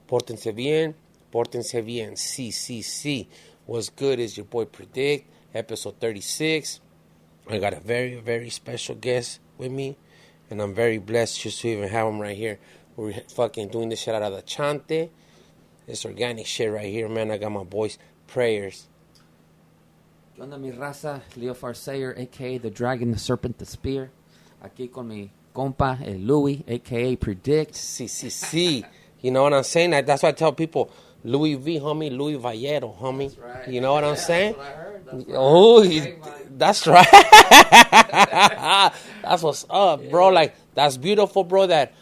Portense Biennn. Portense Biennn. CCC. What's good is your boy Predikt, episode 36. I got a very, very special guest with me, and I'm very blessed just to even have him right here. We're fucking doing this shit out of the chante. It's organic shit right here, man. I got my boys' prayers. ¿Qué onda, mi raza? Leo Farsayer, a.k.a. The Dragon, the Serpent, the Spear. Aquí con mi compa, el Louis, a.k.a. Predikt. CCC. You know what I'm saying? That's why I tell people, Louis V, homie, Louis Vallero, homie. That's right. You know what I'm saying? That's what I heard. That's right. That's what's up, bro. Like, that's beautiful, bro, that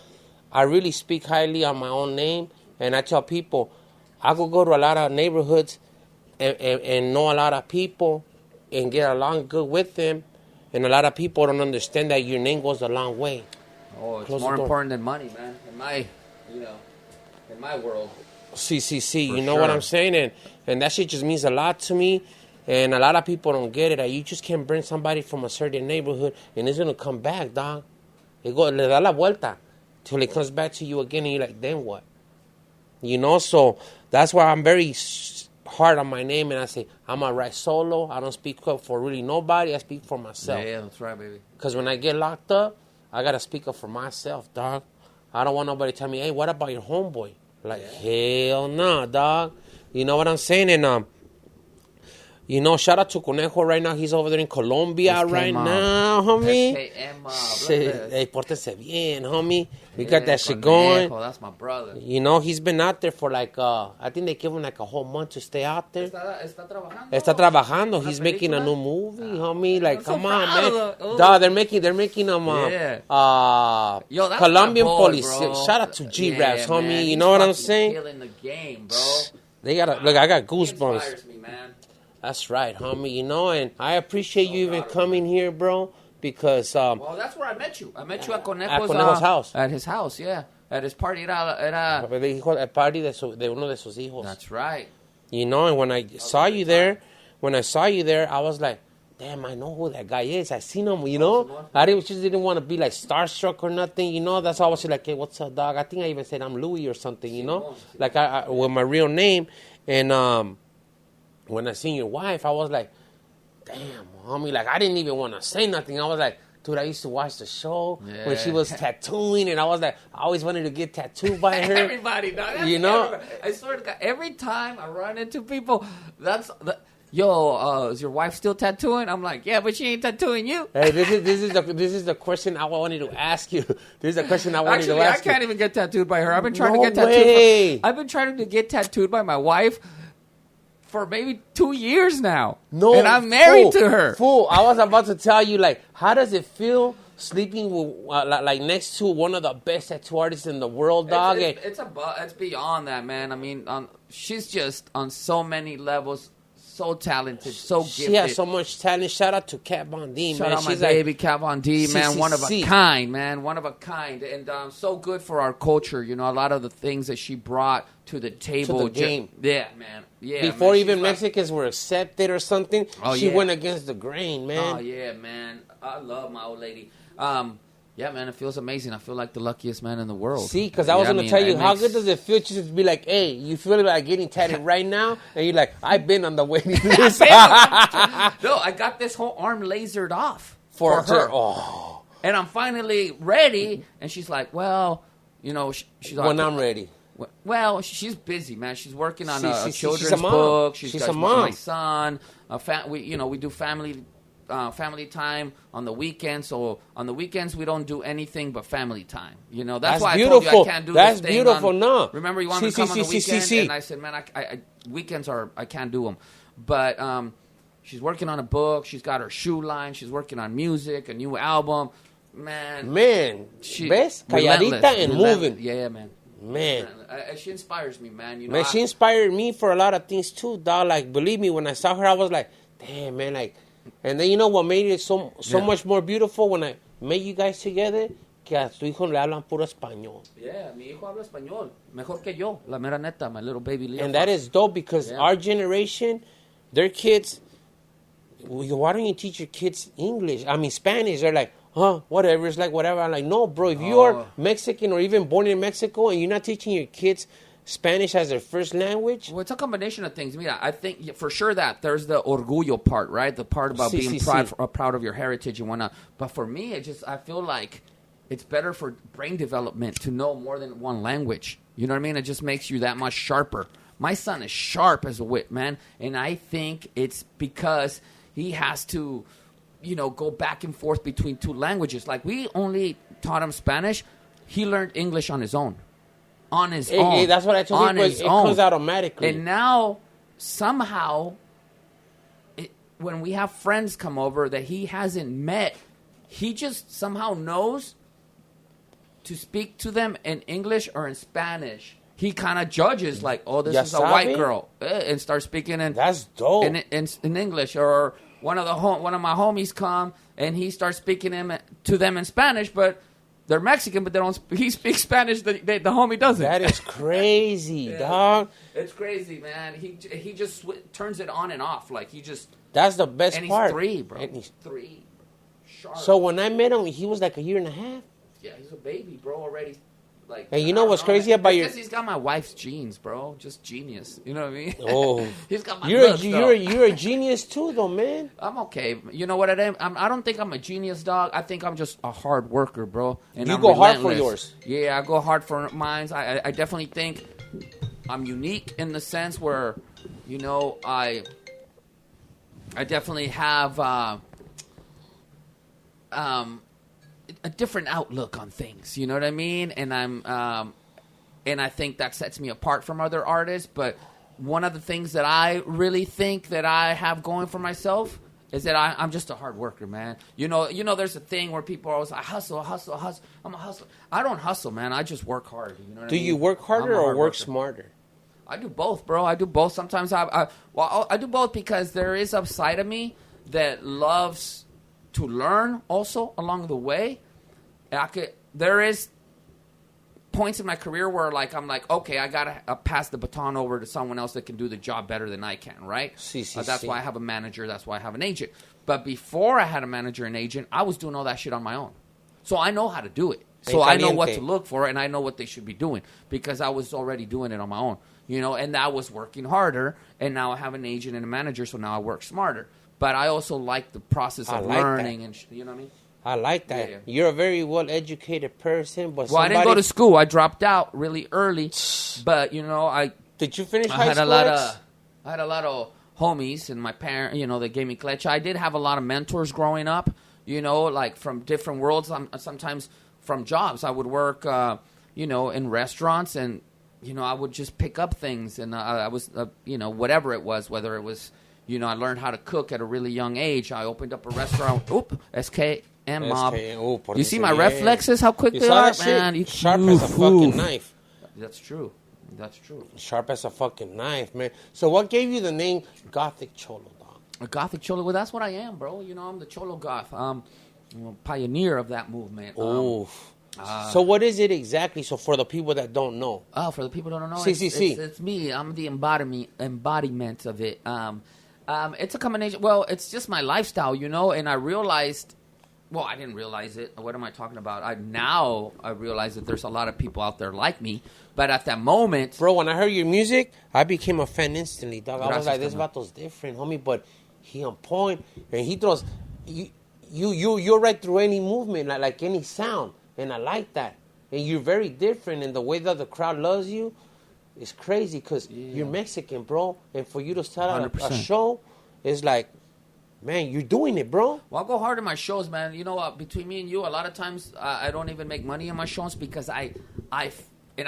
I really speak highly on my own name. And I tell people, I could go to a lot of neighborhoods and know a lot of people and get along good with them. And a lot of people don't understand that your name goes a long way. Oh, it's more important than money, man. In my world. CCC, you know what I'm saying? And that shit just means a lot to me. And a lot of people don't get it. You just can't bring somebody from a certain neighborhood and it's going to come back, dog. Le da la vuelta till it comes back to you again and you're like, then what? You know, so that's why I'm very hard on my name and I say, I'm a right solo. I don't speak up for really nobody. I speak for myself. Yeah, that's right, baby. Because when I get locked up, I got to speak up for myself, dog. I don't want nobody to tell me, hey, what about your homeboy? Like, hell no, dog. You know what I'm saying? And, you know, shout out to Conejo right now. He's over there in Colombia right now, homie. Shit, hey, Portense Biennn, homie. We got that shit going. That's my brother. You know, he's been out there for like, I think they give him like a whole month to stay out there. Está trabajando. He's making a new movie, homie. Like, come on, man. Dog, they're making Colombian police. Shout out to G-Raps, homie. Man. You know what I'm saying? Killing the game, bro. They gotta, look, I got goosebumps. He inspires me, man. That's right, homie. You know, and I appreciate you even coming here, bro, because... well, that's where I met you. I met you at Conejo's house. At his house, yeah. At his party. El party de uno de sus hijos. That's right. You know, and when I saw you there, I was like, damn, I know who that guy is. I seen him, you know. I just didn't want to be like starstruck or nothing, you know. That's why I was like, hey, what's up, dog? I think I even said I'm Louis or something, you know. Like, I with my real name. And, when I seen your wife, I was like, damn, homie. Like, I didn't even want to say nothing. I was like, dude, I used to watch the show when she was tattooing. And I was like, I always wanted to get tattooed by her. Everybody, dog. You know? I swear to God, every time I run into people, is your wife still tattooing? I'm like, yeah, but she ain't tattooing you. Hey, this is the question I wanted to ask you. This is the question I wanted to ask you. I can't even get tattooed by her. I've been trying to get tattooed. I've been trying to get tattooed by my wife for maybe 2 years now. No, and I'm married to her. Fool, I was about to tell you, like, how does it feel sleeping with, like, next to one of the best tattoo artists in the world, dog? It's beyond that, man. I mean, she's just on so many levels, so talented, so gifted. She has so much talent. Shout out to Kat Von D, man. Shout out my baby, Kat Von D, man. One of a kind, man. One of a kind. And so good for our culture. You know, a lot of the things that she brought to the table. To the game. Yeah, man. Yeah, before even Mexicans were accepted or something, she went against the grain, man. Oh, yeah, man. I love my old lady. Yeah, man, it feels amazing. I feel like the luckiest man in the world. See, because I was going to tell you, how good does it feel just to be like, hey, you feel like getting tatted right now? And you're like, I've been on the waiting list. No, I got this whole arm lasered off for her. Oh. And I'm finally ready. And she's like, well, you know, she's like, when I'm ready. Well, she's busy, man. She's working on a children's book. She's got my son. We do family time on the weekends. So on the weekends we don't do anything but family time. You know, that's why beautiful. I told you I can't do that's this thing. Beautiful. No, remember you wanted to come on the weekend, and I said, man, I weekends I can't do them. But she's working on a book. She's got her shoe line. She's working on music, a new album. Man, she calladita and moving. Yeah, man. Man, she inspires me, man. You know, man, she inspired me for a lot of things too, dog. Like, believe me, when I saw her, I was like, damn, man, like. And then you know what made it so much more beautiful when I met you guys together, que a tu hijo le hablan puro español. Yeah, mi hijo habla español mejor que yo, la mera neta, my little baby Leo. And that is dope because our generation, their kids, why don't you teach your kids English? I mean Spanish. They're like, whatever. It's like whatever. I'm like, no, bro. If you are Mexican or even born in Mexico and you're not teaching your kids Spanish as their first language? Well, it's a combination of things. Yeah, I think for sure that there's the orgullo part, right? The part about being proud of your heritage and whatnot. But for me, I feel like it's better for brain development to know more than one language. You know what I mean? It just makes you that much sharper. My son is sharp as a whip, man. And I think it's because he has to, go back and forth between two languages. Like, we only taught him Spanish. He learned English on his own. On his own. Hey, that's what I told you. It comes automatically. And now, somehow, when we have friends come over that he hasn't met, he just somehow knows to speak to them in English or in Spanish. He kind of judges like, oh, this is a white girl, and starts speaking in that's dope in English. Or one of my homies come and he starts speaking to them in Spanish, but they're Mexican, but he speaks Spanish. The homie doesn't. That is crazy, dog. It's crazy, man. He just turns it on and off. Like, he just. That's the best part. And he's 3, bro. And he's 3. Sharp. So when I met him, he was like a year and a half. Yeah, he's a baby, bro. Already. Like, and you know what's crazy about your? Because he's got my wife's genes, bro. Just genius. You know what I mean? Oh, he's got my. You're a genius too, though, man. I'm okay. You know what I am? I don't think I'm a genius, dog. I think I'm just a hard worker, bro. And you go hard for yours. Yeah, I go hard for mine. I definitely think I'm unique in the sense where, I definitely have a different outlook on things, you know what I mean? And and I think that sets me apart from other artists. But one of the things that I really think that I have going for myself is that I'm just a hard worker, man. There's a thing where people are always like, hustle. I'm a hustler. I don't hustle, man. I just work hard. You know what I mean? Do you work harder or work smarter? I do both, bro. I do both. Sometimes I do both because there is a side of me that loves to learn also along the way. There is points in my career where I'm like, okay, I gotta pass the baton over to someone else that can do the job better than I can, right? That's why I have a manager. That's why I have an agent. But before I had a manager and agent, I was doing all that shit on my own. So I know how to do it. So I know what to look for, and I know what they should be doing because I was already doing it on my own, and I was working harder, and now I have an agent and a manager, so now I work smarter. But I also like the process of learning, and you know what I mean? I like that. Yeah. You're a very well-educated person, but I didn't go to school. I dropped out really early, but Did you finish high school? I had a lot of homies, and my parents, they gave me clutch. I did have a lot of mentors growing up, like from different worlds. Sometimes from jobs, I would work, in restaurants, and I would just pick up things, and I was, whatever it was, whether it was, I learned how to cook at a really young age. I opened up a restaurant. SK. And mob. You see my reflexes? How quick they are, man. Sharp as a fucking knife. That's true. Sharp as a fucking knife, man. So what gave you the name Gothic Cholo, dog? A Gothic Cholo? Well, that's what I am, bro. I'm the Cholo Goth. I'm a pioneer of that movement. So what is it exactly? So for the people that don't know. Oh, for the people that don't know, it's me. I'm the embodiment of it. It's a combination. Well, it's just my lifestyle, and I realized... Well, I didn't realize it. What am I talking about? I realize that there's a lot of people out there like me. But at that moment... Bro, when I heard your music, I became a fan instantly, dog. I was like, this vato's different, homie. But he on point. And he throws... You're right through any movement, like any sound. And I like that. And you're very different. And the way that the crowd loves you is crazy. Because you're Mexican, bro. And for you to start a show, it's like... Man, you're doing it, bro. Well, I go hard in my shows, man. You know what? Between me and you, a lot of times I don't even make money in my shows because I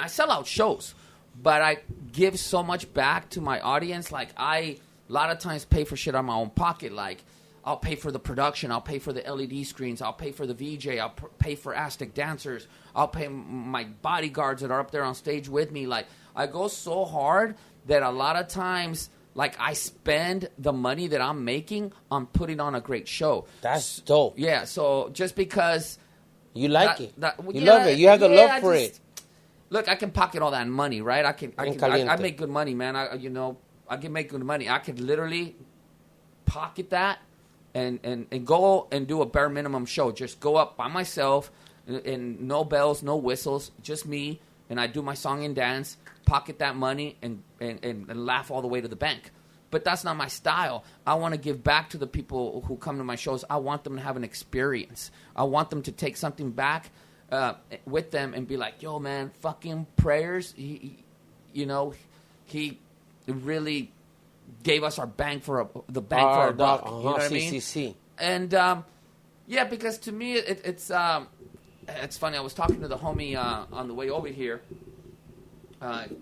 sell out shows, but I give so much back to my audience. Like a lot of times pay for shit out of my own pocket. Like I'll pay for the production. I'll pay for the LED screens. I'll pay for the VJ. I'll pay for Aztec dancers. I'll pay my bodyguards that are up there on stage with me. Like I go so hard that a lot of times... Like, I spend the money that I'm making on putting on a great show. That's dope. Yeah, so just because... You like it. You love it. You have the love for it. Look, I can pocket all that money, right? I make good money, man. I can make good money. I could literally pocket that and go and do a bare minimum show. Just go up by myself and no bells, no whistles, just me. and I do my song and dance, pocket that money, and laugh all the way to the bank. But that's not my style. I want to give back to the people who come to my shows. I want them to have an experience. I want them to take something back with them and be like, yo, man, fucking prayers. He really gave us our bang for the bang for our buck. You know what I mean? And because to me it's funny. I was talking to the homie on the way over here.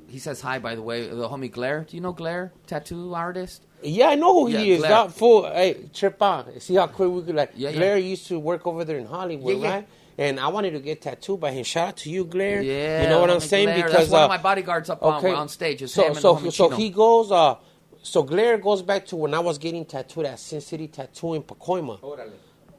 He says hi, by the way. The homie Glare. Do you know Glare? Tattoo artist? Yeah, I know who he is. Glare. That fool. Hey, trip on. See how quick we could Glare used to work over there in Hollywood, right? And I wanted to get tattooed by him. Shout out to you, Glare. Yeah. You know what I'm saying? Glare. Because that's one of my bodyguards up on stage. It's him and the homie so Chino. he goes. So Glare goes back to when I was getting tattooed at Sin City Tattoo in Pacoima. Orale.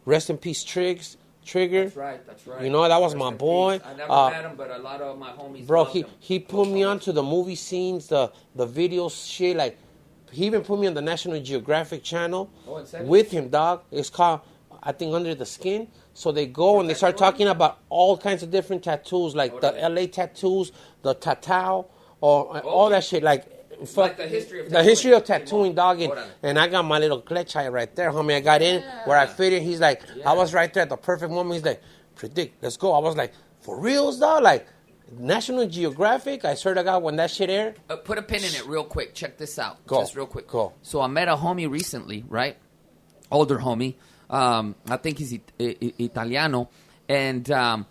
Rest in peace, Trigger. That's right. You know, that was my boy. I never met him, but a lot of my homies bro, loved him. he put me onto the movie scenes, the video shit. Like, he even put me on the National Geographic channel with him, dog. It's called, I think, Under the Skin. So they go and they start talking about all kinds of different tattoos, like the LA tattoos, the tatao, or all that shit. Like the history of tattooing, dog. And I got my little klechai right there, homie. I got in where I fit in. He's like, I was right there at the perfect moment. He's like, Predikt, let's go. I was like, for reals, dog? Like, National Geographic? I swear to God, when that shit aired. Put a pin in it real quick. Check this out. Go. Just real quick. Go. So I met a homie recently, right? Older homie. I think he's Italiano. And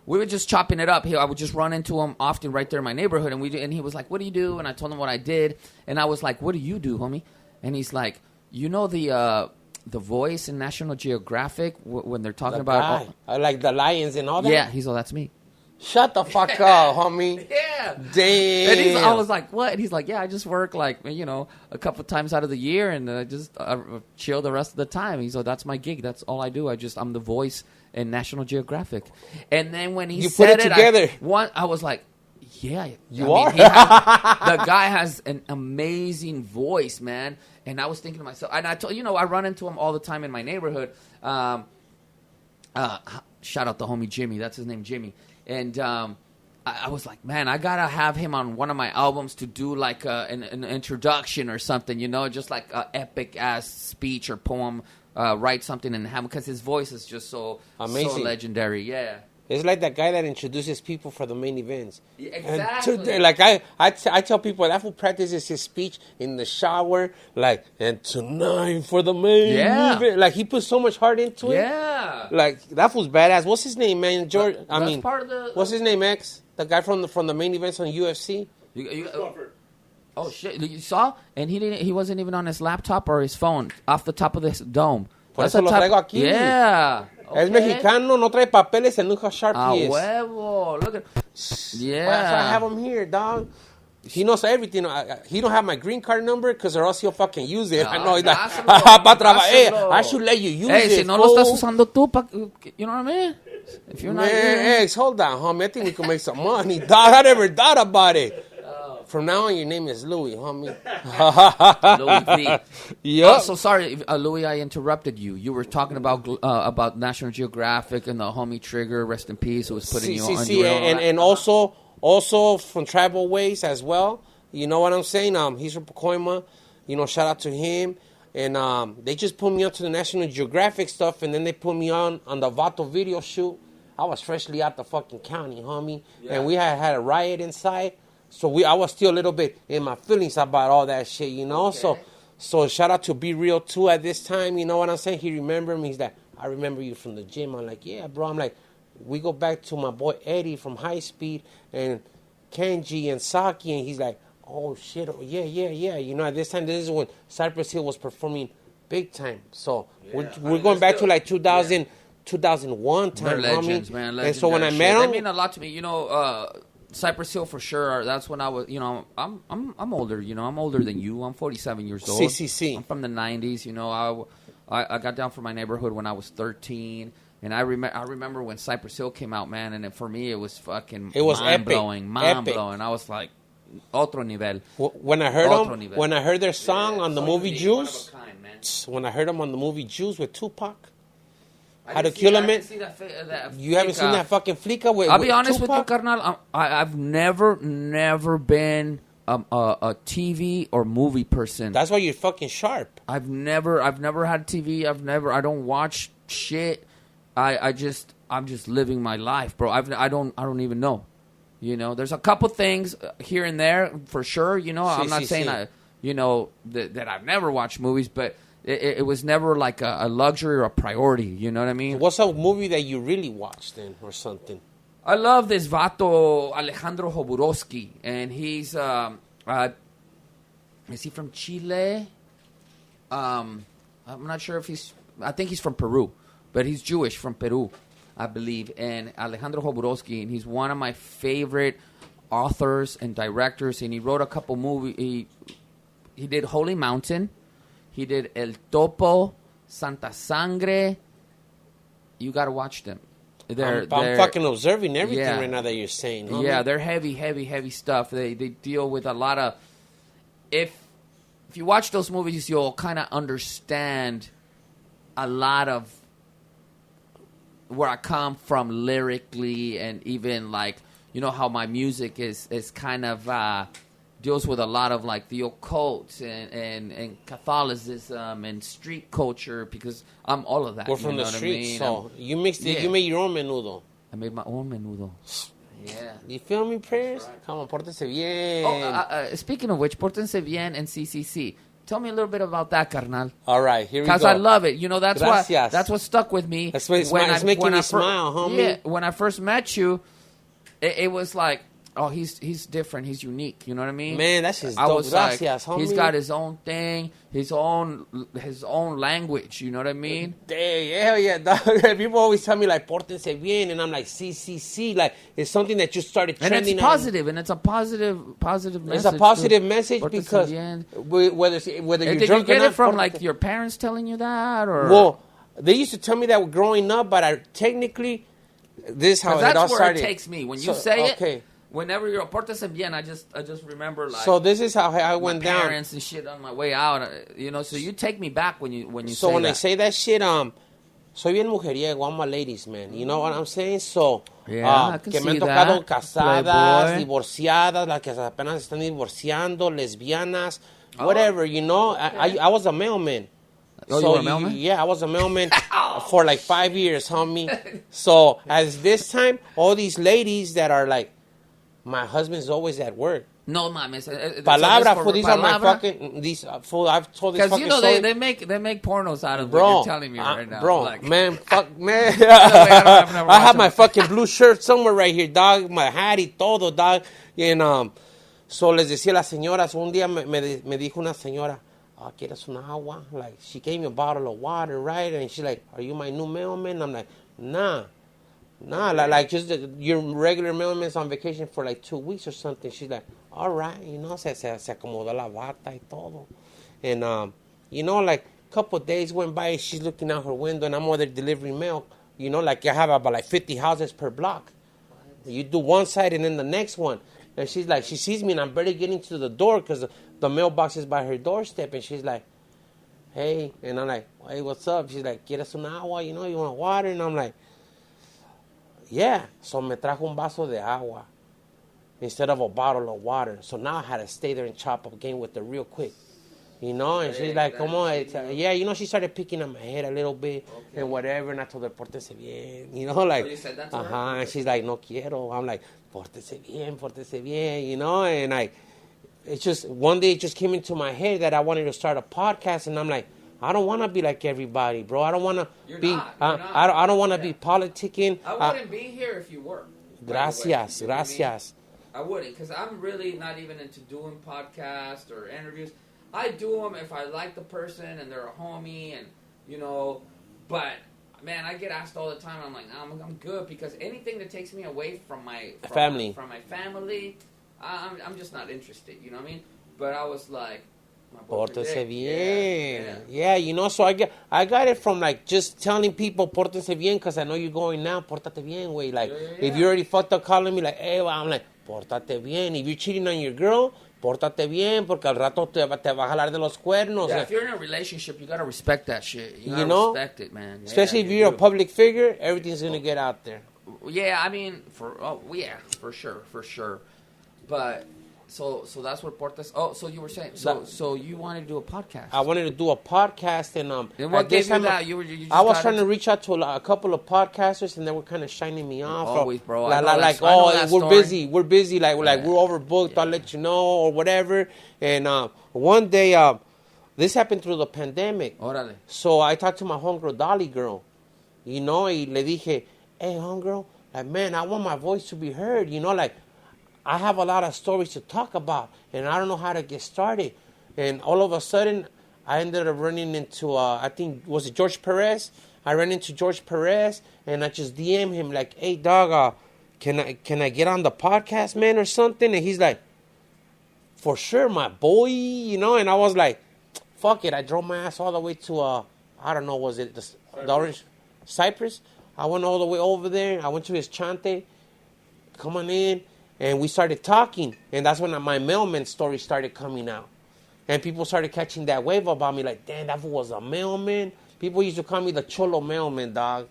we were just chopping it up. I would just run into him often right there in my neighborhood. And he was like, what do you do? And I told him what I did. And I was like, what do you do, homie? And he's like, you know the voice in National Geographic when they're talking about... like the lions and all that? Yeah. He's like, that's me. Shut the fuck up, homie. Yeah. Damn. And I was like, what? And he's like, yeah, I just work like, a couple times out of the year and I just chill the rest of the time. He's like, that's my gig. That's all I do. I'm the voice in National Geographic. And then when he said put it together. I was like, yeah. You are? The guy has an amazing voice, man. And I was thinking to myself, and I told, I run into him all the time in my neighborhood. Shout out the homie Jimmy. That's his name, Jimmy. And I was like, man, I got to have him on one of my albums to do like an introduction or something, just like an epic-ass speech or poem, write something and have him, because his voice is just so amazing, so legendary. Yeah. It's like that guy that introduces people for the main events. Yeah, exactly. And like I tell people, that fool practices his speech in the shower, like, and tonight for the main event. Like, he puts so much heart into it. Yeah. Like, that fool's badass. What's his name, man? George. Part of the. What's his name, X? The guy from the main events on UFC. Oh shit! You saw? And he wasn't even on his laptop or his phone. Off the top of this dome. Por eso lo traigo aquí. Yeah. Okay. Es mexicano, no trae papeles, and look how sharp he is. Huevo. Look at. Yeah. That's why I have him here, dog. He knows everything. He don't have my green card number because or else he'll fucking use it. I know. He's like, I should let you use it. Si no lo estás usando tú, you know what I mean? If you're not. Hey, hold on, homie. I think we can make some money, dog. I never thought about it. From now on, your name is Louis, homie. Louis V. Yep. So sorry, Louis, I interrupted you. You were talking about National Geographic and the homie Trigger, rest in peace, who was putting you on your and also from Tribal Ways as well. You know what I'm saying? He's from Pacoima. Shout out to him. And they just put me onto the National Geographic stuff, and then they put me on the Vato video shoot. I was freshly out the fucking county, homie. Yeah. And we had a riot inside. So I was still a little bit in my feelings about all that shit, Okay. So shout out to Be Real too at this time. You know what I'm saying? He remembered me. He's like, I remember you from the gym. I'm like, yeah, bro. I'm like, we go back to my boy Eddie from High Speed and Kenji and Saki, and he's like, oh shit, yeah. At this time, this is when Cypress Hill was performing big time. So we're going back to like 2001 time. They're legends, man. Legendary and so when I met him, they mean a lot to me. Cypress Hill for sure. That's when I was, I'm older. I'm older than you. I'm 47 years old. CCC. I'm from the 90s. I got down from my neighborhood when I was 13, and I remember when Cypress Hill came out, man. And for me, it was fucking mind blowing. I was like, otro nivel. When I heard when I heard their song on the movie Juice, when I heard them on the movie Juice with Tupac, How to Kill a Man. You haven't seen that fucking flica with I'll be honest Tupac? with you, carnal. I've never been a TV or movie person. That's why you're fucking sharp. I've never had TV. I don't watch shit. I'm just living my life, bro. I don't even know. You know, there's a couple things here and there for sure. You know, I'm not saying that I've never watched movies, but it was never like a luxury or a priority. You know what I mean? What's a movie that you really watched then, or something? I love this vato Alejandro Jodorowsky, and he's is he from Chile? I'm not sure if I think he's from Peru, but he's Jewish from Peru, I believe. And Alejandro Jodorowsky, and he's one of my favorite authors and directors. And he wrote a couple movies. He did Holy Mountain. He did El Topo, Santa Sangre. You got to watch them. I'm fucking observing everything right now that you're saying. Homie. Yeah, they're heavy stuff. They deal with a lot of... If you watch those movies, you'll kind of understand a lot of where I come from lyrically, and even like, you know, how my music is kind of deals with a lot of like the occult and Catholicism and street culture, because I'm all of that. We're from the streets, so you mixed it. You made your own menudo. I made my own menudo. Yeah. You feel me, prayers? Right. Come on, Portense Biennn. Oh, speaking of which, Portense Biennn and CCC. Tell me a little bit about that, carnal. All right, here we go. Because I love it. You know, that's what stuck with me. That's what it's making me smile, homie. Yeah, when I first met you, it was like, oh, he's different. He's unique. You know what I mean? Man, that's his dope. Gracias, homie. He's got his own thing, his own language. You know what I mean? Hell yeah, dog. People always tell me like Portense Biennn, and I'm like CCC. Like it's something that you started trending. And it's positive, and it's a positive message. It's a positive message because whether you're drunk or not. Did you get it from like your parents telling you that, or? Well, they used to tell me that growing up, but technically, this is how it all started. That's where it takes me when you say it. Whenever you're a Portense Biennn, I just remember like. So this is how I went down. My parents and shit on my way out, you know. So you take me back when you say that. So when I say that shit, soy bien mujeriego. I'm a ladies man. You know what I'm saying? So I can que me see han tocado that. casadas, Playboy. divorciadas, las que apenas están divorciando, lesbianas, whatever. You know, I was a mailman. Oh, you were a mailman? Yeah, I was a mailman for like 5 years, homie. So as this time, all these ladies that are like. My husband's always at work. No, mames. Palabra, for these are my fucking I've told this fucking because you know story. they make pornos out of bro, what you're telling me right now, bro. Like, man. I have my fucking blue shirt somewhere right here, dog. My hat y todo, dog. And so les decía las señoras. Un día me dijo una señora, ¿quieres una agua? Like she gave me a bottle of water, right? And she's like, "Are you my new mailman?" I'm like, "Nah." Like just your regular mailman's on vacation for like 2 weeks or something. She's like, all right, you know, se acomodó la bata y todo. And, you know, like a couple of days went by, she's looking out her window, and I'm over there delivering mail. You know, like I have about like 50 houses per block. You do one side and then the next one. And she's like, she sees me, and I'm barely getting to the door because the mailbox is by her doorstep. And she's like, hey. And I'm like, hey, what's up? She's like, ¿quieres un agua? You know, you want water? And I'm like, yeah, so me trajo un vaso de agua instead of a bottle of water. So now I had to stay there and chop up game with her real quick. You know, and she's like, come on. Yeah, you know, she started picking at my head a little bit and whatever. And I told her, Portense Biennn. You know, like, you said that to her? And she's like, no quiero. I'm like, Portense Biennn, you know. And it's just, one day it just came into my head that I wanted to start a podcast. And I'm like, I don't want to be like everybody, bro. I don't want to be. I don't want to be politicking. I wouldn't be here if you were. Gracias. I wouldn't, because I'm really not even into doing podcasts or interviews. I do them if I like the person and they're a homie, and you know. But man, I get asked all the time. I'm like, no, I'm good, because anything that takes me away from my family, I'm just not interested. You know what I mean? But I was like. Portense Biennn. Yeah, you know, so I got it from like just telling people Portense Biennn, because I know you're going now, Portate bien, way. Like if you already fucked up calling me like, hey, well, I'm like, Portate bien. If you're cheating on your girl, pórtate bien, porque al rato te va a jalar de los cuernos. Yeah, if you're in a relationship, you gotta respect that shit. You gotta respect it, man. Especially if you're a public figure, everything's gonna get out there. Yeah, I mean, for sure. But so that's what Portes. Oh, so you were saying so you wanted to do a podcast? I wanted to do a podcast, and what gave you that? I was trying to reach out to a couple of podcasters, and they were kind of shining me off. Always, bro. We're busy, we're we're overbooked. Yeah. I'll let you know or whatever. And one day, this happened through the pandemic. Órale. So I talked to my homegirl, Dolly girl, y le dije, hey, homegirl, like, man, I want my voice to be heard, like. I have a lot of stories to talk about, and I don't know how to get started. And all of a sudden, I ended up running into, I think, was it George Perez? I ran into George Perez, and I just DM him like, hey, dog, can I get on the podcast, man, or something? And he's like, for sure, my boy, And I was like, fuck it. I drove my ass all the way to, I don't know, was it the Orange Cypress? I went all the way over there. I went to his chante. Come on in. And we started talking, and that's when my mailman story started coming out. And people started catching that wave about me, like, damn, that was a mailman. People used to call me the Cholo mailman, dog.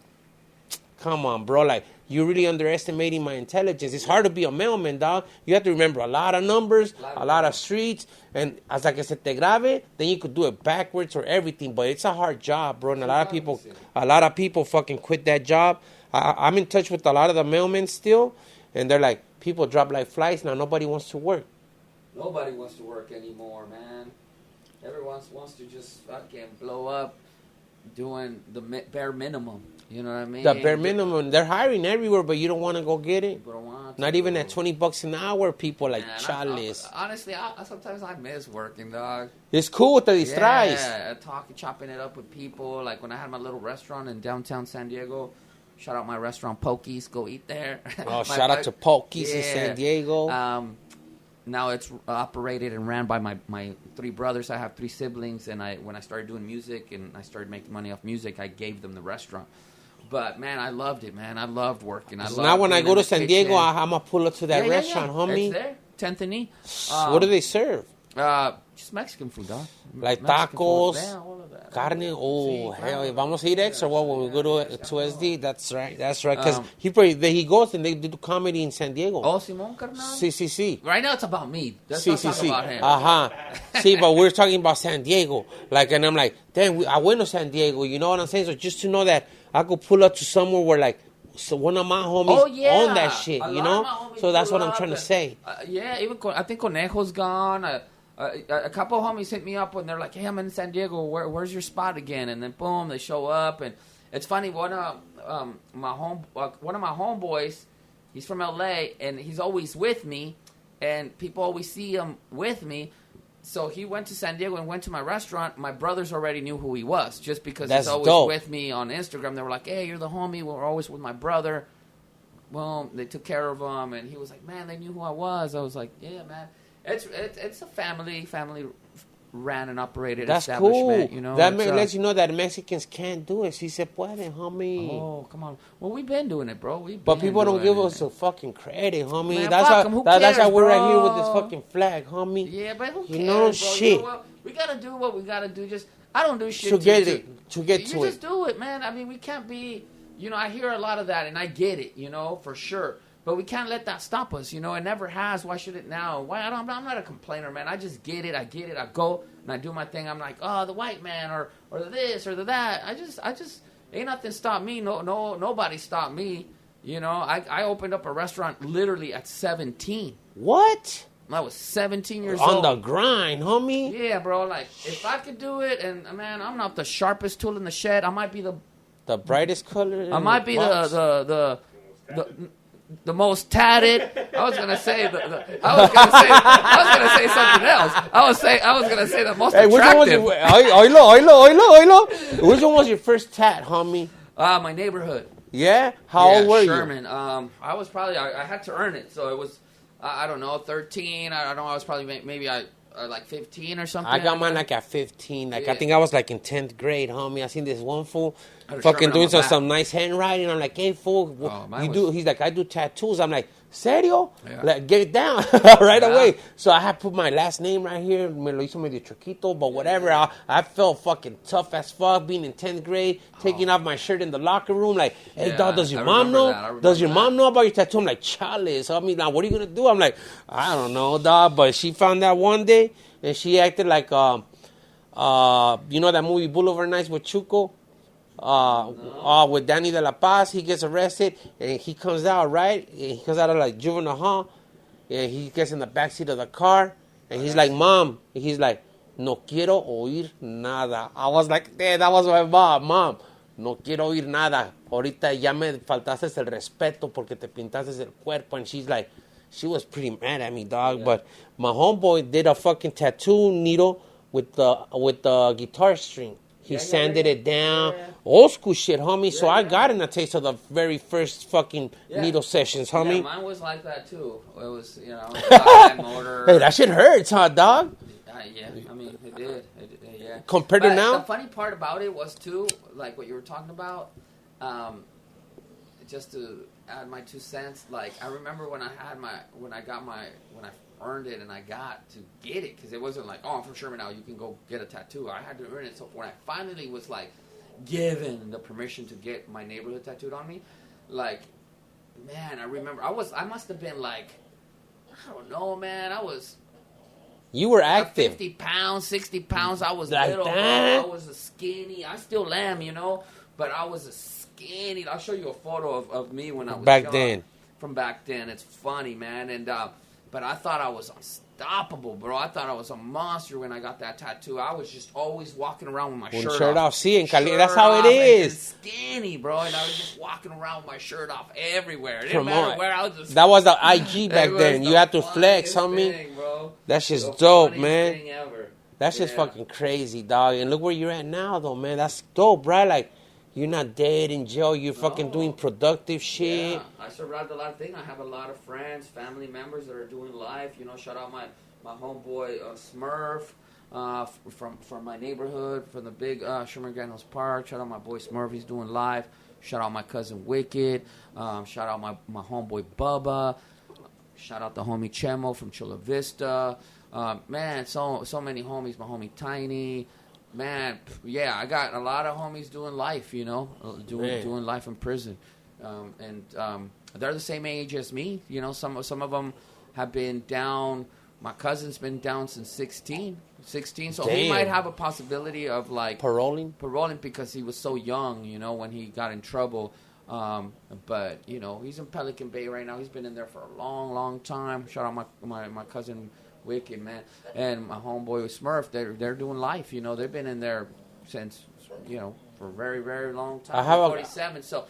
Come on, bro. Like, you're really underestimating my intelligence. It's hard to be a mailman, dog. You have to remember a lot of numbers, a lot of streets, and hasta que se te grabe, then you could do it backwards or everything. But it's a hard job, bro. And a lot of people fucking quit that job. I'm in touch with a lot of the mailmen still, and they're like, people drop like flies now. Nobody wants to work. Nobody wants to work anymore, man. Everyone wants to just fucking blow up doing the bare minimum. You know what I mean? The bare minimum. They're hiring everywhere, but you don't want to go get it. People don't want to. Not even at $20 an hour, people like chales. Honestly, sometimes I miss working, dog. It's cool, te distraes. Yeah, chopping it up with people. Like when I had my little restaurant in downtown San Diego. Shout out my restaurant, Pokies. Go eat there. Oh, shout out to Pokies in San Diego. Now it's operated and ran by my three brothers. I have three siblings, and when I started doing music and I started making money off music, I gave them the restaurant. But, man, I loved it, man. I loved working. Now when I go to San Diego, I'm going to pull up to that restaurant, homie. It's there, 10th and E. What do they serve? Just Mexican food, dog. Like Mexican tacos, all of that. carne. Oh, hell. Vamos a eat X or what when we go to SD? That's right. Because he goes and they do comedy in San Diego. Oh, Simón, carnal? Sí. Right now it's about me. Let's not talk about him. See, but we're talking about San Diego. Like, and I'm like, damn, I went to San Diego. You know what I'm saying? So just to know that I could pull up to somewhere where, like, so one of my homies own that shit, So that's what I'm trying to say. Even I think Conejo's gone. A couple of homies hit me up and they're like, hey, I'm in San Diego. Where's your spot again? And then, boom, they show up. And it's funny, one of my homeboys, he's from L.A., and he's always with me. And people always see him with me. So he went to San Diego and went to my restaurant. My brothers already knew who he was just because he's always with me on Instagram. They were like, hey, you're the homie. We're always with my brother. Well, they took care of him. And he was like, man, they knew who I was. I was like, yeah, man. It's a family ran and operated establishment. Cool. That lets you know that Mexicans can't do it. Si se puede, homie. Oh, come on. Well, we've been doing it, bro. But people don't give us the fucking credit, homie. Man, that's why we're right here with this fucking flag, homie. Yeah, but who cares, bro? Shit. We gotta do what we gotta do. I don't do shit to get to it. You just do it, man. I mean, we can't be. I hear a lot of that, and I get it. For sure. But we can't let that stop us, It never has. Why should it now? I'm not a complainer, man. I just get it. I go and I do my thing. I'm like, oh, the white man or the this or the that. I just ain't nothing stopped me. Nobody stopped me. I opened up a restaurant literally at 17. What? I was 17 years old. On the grind, homie. Yeah, bro. Like if I could do it, and man, I'm not the sharpest tool in the shed. I might be the brightest color. I might be the most tatted. I was gonna say something else. I was gonna say the most attractive. Which one was your first tat, homie? My neighborhood. Yeah? How old were Sherman. you? I was probably I had to earn it, so it was I don't know 13. I don't know. I was probably maybe like 15 or something. I got mine like at 15. I think I was like in 10th grade, homie. I seen this one fool fucking doing some nice handwriting. I'm like, hey, fool, you do? He's like, I do tattoos. I'm like, serio? Yeah. Like, get down right away. So I had put my last name right here. Me lo hizo medio chiquito, but whatever. I felt fucking tough as fuck being in 10th grade, taking off my shirt in the locker room. Like, hey, dog, does your mom know? Does your mom know about your tattoo? I'm like, chale. So I mean, now, what are you going to do? I'm like, I don't know, dog. But she found out one day, and she acted like, you know that movie Boulevard Nights with Chuco? With Danny De La Paz, he gets arrested and he comes out, right? And he comes out of like juvenile hall, and he gets in the backseat of the car, and he's like, "Mom," and he's like, "No quiero oír nada." I was like, "Damn, that was my mom. No quiero oír nada. Ahorita ya me faltaste el respeto porque te pintaste el cuerpo." And she's like, she was pretty mad at me, dog. Yeah. But my homeboy did a fucking tattoo needle with the guitar string. He sanded it down. Yeah. Old school shit, homie. So I got in a taste of the very first fucking needle sessions, homie. Yeah, mine was like that, too. It was, motor. Hey, that shit hurts, huh, dog? Yeah, I mean, it did. Yeah. Compared to now? The funny part about it was, too, like what you were talking about, just to add my 2 cents, like, I remember when I earned it and I got to get it, because it wasn't like, oh, I'm from Sherman now, you can go get a tattoo. I had to earn it. So when I finally was like given the permission to get my neighborhood tattooed on me, like, man, I remember I must have been like, I don't know, man, you were active. 50 pounds, 60 pounds. I was like little, that? bro. I was a skinny. I still am, but I was a skinny. I'll show you a photo of me when I was back young. then. From back then. It's funny, man. And but I thought I was unstoppable, bro. I thought I was a monster when I got that tattoo. I was just always walking around with my shirt off. See, in Cali, that's how it is. And skinny, bro. And I was just walking around with my shirt off everywhere. It didn't matter where I was. Just, that was the IG back then. You had to flex, homie. Thing, bro. That's just dope, man. Thing ever. That's just fucking crazy, dog. And look where you're at now, though, man. That's dope, right? Like, you're not dead in jail. You're fucking doing productive shit. Yeah, I survived a lot of things. I have a lot of friends, family members that are doing life. Shout out my homeboy Smurf from my neighborhood, from the big Sherman Granholz Park. Shout out my boy Smurf. He's doing life. Shout out my cousin Wicked. Shout out my homeboy Bubba. Shout out the homie Chemo from Chula Vista. Man, so many homies. My homie Tiny. Man, yeah, I got a lot of homies doing life, doing life in prison, and they're the same age as me. Some of them have been down. My cousin's been down since 16, so Damn. He might have a possibility of like paroling because he was so young, when he got in trouble. But he's in Pelican Bay right now. He's been in there for a long, long time. Shout out my cousin. Wicked, man. And my homeboy with Smurf, they're doing life, they've been in there since, for a very, very long time. I have 47, so,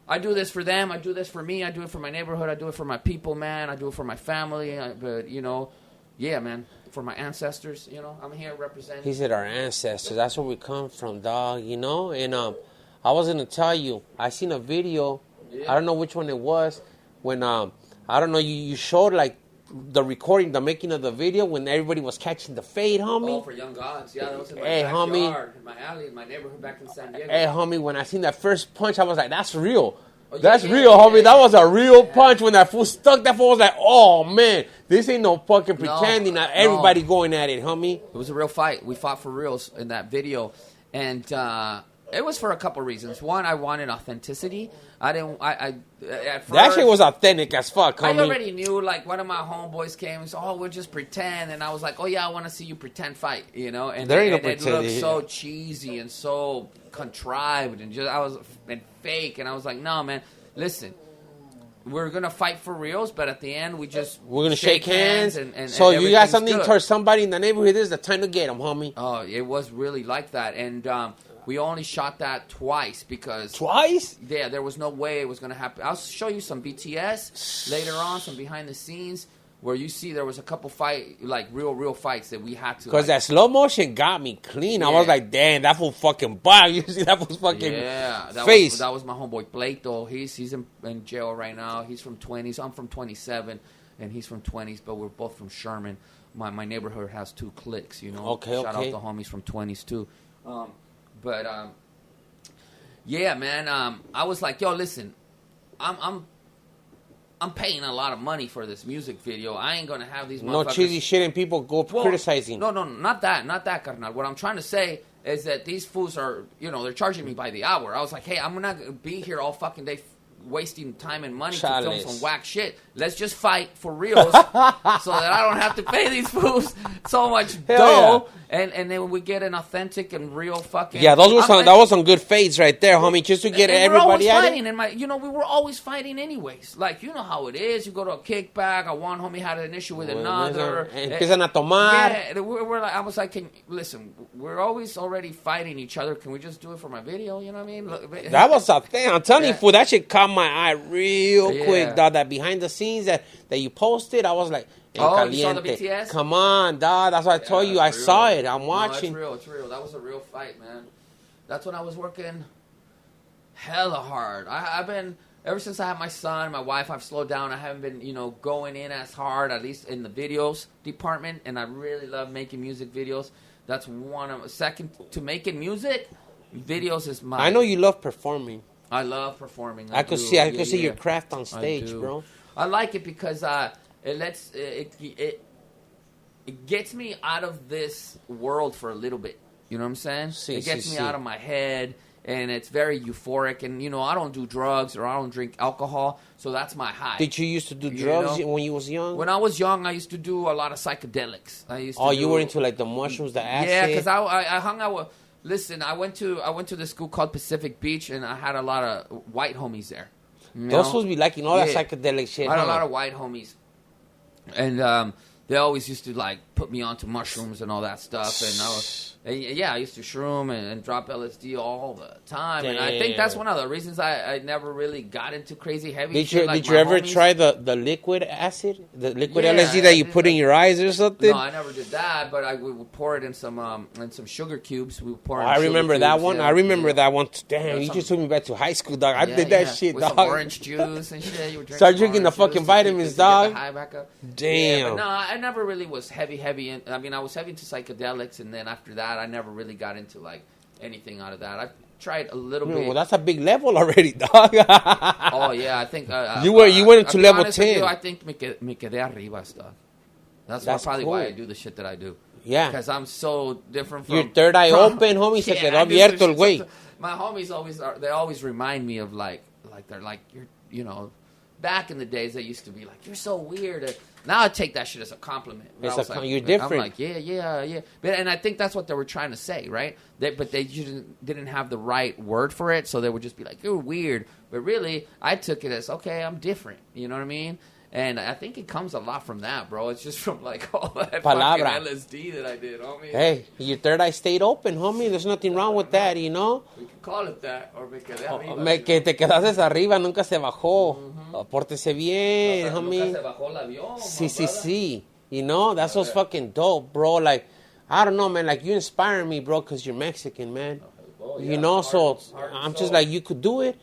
I do this for them, I do this for me, I do it for my neighborhood, I do it for my people, man, I do it for my family, but, man, for my ancestors, I'm here representing. He said our ancestors, that's where we come from, dog, and, I was going to tell you, I seen a video, I don't know which one it was, when, I don't know, you showed like the recording, the making of the video when everybody was catching the fade, homie. Oh, for Young Gods. Yeah, that was in my backyard, homie, in my alley, in my neighborhood back in San Diego. Hey, homie, when I seen that first punch, I was like, that's real. That's real, homie. That was a real punch. When that fool stuck, that fool was like, oh, man, this ain't no fucking pretending. Not everybody going at it, homie. It was a real fight. We fought for reals in that video. And it was for a couple reasons. One, I wanted authenticity. At first, that shit was authentic as fuck, homie. I already knew, like, one of my homeboys came and said, oh, we'll just pretend. And I was like, oh, yeah, I want to see you pretend fight, And there ain't no it pretend, looked so cheesy and so contrived and fake. And I was like, no, man, listen. We're going to fight for reals, but at the end, we're going to shake hands. And so you got something towards somebody in the neighborhood, this is the time to get them, homie. Oh, it was really like that. And we only shot that twice because... Twice? Yeah, there was no way it was going to happen. I'll show you some BTS later on, some behind the scenes, where you see there was a couple real fights that we had to... Because that slow motion got me clean. Yeah. I was like, damn, that fool fucking bop. You see that fool's fucking face. That was my homeboy Pleito. He's in jail right now. He's from 20s. I'm from 27, and he's from 20s, but we're both from Sherman. My neighborhood has 2 cliques, Okay, Shout out the homies from 20s, too. Yeah, man. I was like, yo, listen, I'm I'm paying a lot of money for this music video. I ain't gonna have these no cheesy shit and people go criticizing. No, not that, carnal. What I'm trying to say is that these fools are, they're charging me by the hour. I was like, hey, I'm not gonna be here all fucking day wasting time and money to film some whack shit. Let's just fight for reals so that I don't have to pay these fools so much dough. Yeah. And then we get an authentic and real fucking... Yeah, that was some good fades right there, homie, just to get everybody out. We were always fighting anyways. Like, you know how it is. You go to a kickback, one homie had an issue with another. Empiezan a tomar. Yeah, we're like, I was like, listen, we're always already fighting each other. Can we just do it for my video? You know what I mean? Look, that was a thing. I'm telling you, fool, that shit caught my eye real quick, dog. That behind the scenes that you posted, I was like... Oh, you saw the BTS? Come on, dog. That's what I told you. I saw it. I'm watching. No, it's real. That was a real fight, man. That's when I was working hella hard. I've been, ever since I had my son, my wife, I've slowed down. I haven't been, going in as hard, at least in the videos department. And I really love making music videos. That's second to making music, videos is my... I know you love performing. I love performing. I could see your craft on stage, bro. I like it because... It gets me out of this world for a little bit. You know what I'm saying? It gets me out of my head, and it's very euphoric. And, I don't do drugs or I don't drink alcohol, so that's my high. Did you used to do drugs when you was young? When I was young, I used to do a lot of psychedelics. You were into like the mushrooms, the acid? Yeah, because I hung out with... Listen, I went to this school called Pacific Beach, and I had a lot of white homies there. Those supposed to be liking all that psychedelic shit. I had a lot of white homies. And they always used to, put me onto mushrooms and all that stuff. And I used to shroom and drop LSD all the time. Damn. And I think that's one of the reasons I never really got into crazy heavy shit. Did you ever try the liquid acid? The liquid LSD that you put in your eyes or something? No, I never did that. But we would pour it in some sugar cubes. We would pour I remember that one. Yeah, I remember that one. Damn, you just took me back to high school, dog. I did that shit, with dog. Some orange juice and shit. You start drinking the fucking vitamins, dog. Damn. Yeah, but no, I never really was heavy. I was heavy into psychedelics, and then after that, I never really got into anything out of that. I tried a little bit. Well, that's a big level already, dog. Oh yeah, I think you went into level 10. I think me quedé arriba, dog. That's probably cool. Why I do the shit that I do. Yeah, because I'm so different from your third eye open, homie. Se quedó abierto el güey. My homies always remind me of they're you're back in the days they used to be like, you're so weird. Now I take that shit as a compliment. You're different. I'm like, yeah. And I think that's what they were trying to say, right? But they didn't have the right word for it, so they would just be like, you're weird. But really, I took it as, okay, I'm different. You know what I mean? And I think it comes a lot from that, bro. It's just from all that fucking LSD that I did, homie. Hey, your third eye stayed open, homie. There's nothing wrong with that, We can call it that, or me quedé arriba. Que te quedaste arriba, nunca se bajó. Pórtense bien, homie. Nunca se bajó el avión. Sí. That's what's fucking dope, bro. I don't know, man. You inspire me, bro, because you're Mexican, man. So I'm just like, you could do it.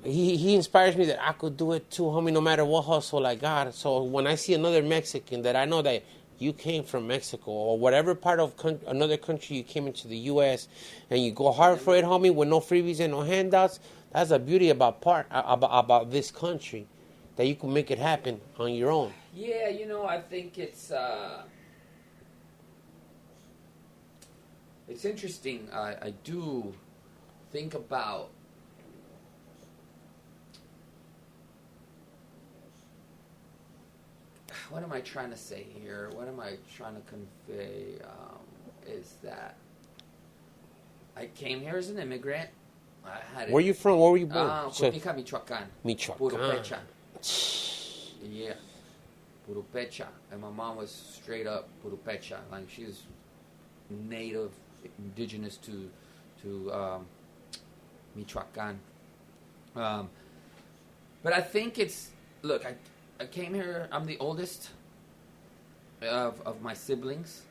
He inspires me that I could do it too, homie, no matter what hustle I got. So when I see another Mexican that I know that you came from Mexico or whatever part of another country you came into the U.S. and you go hard for it, homie, with no freebies and no handouts, that's the beauty about this country, that you can make it happen on your own. Yeah, I think it's interesting. I do think about... What am I trying to say here? What am I trying to convey? Is that I came here as an immigrant. Where you from? Where were you born? Cutica, Michoacán. Purupecha. Yeah. Purupecha. And my mom was straight up Purupecha. She's native, indigenous to Michoacán. But I think it's... Look, I came here, I'm the oldest of my siblings,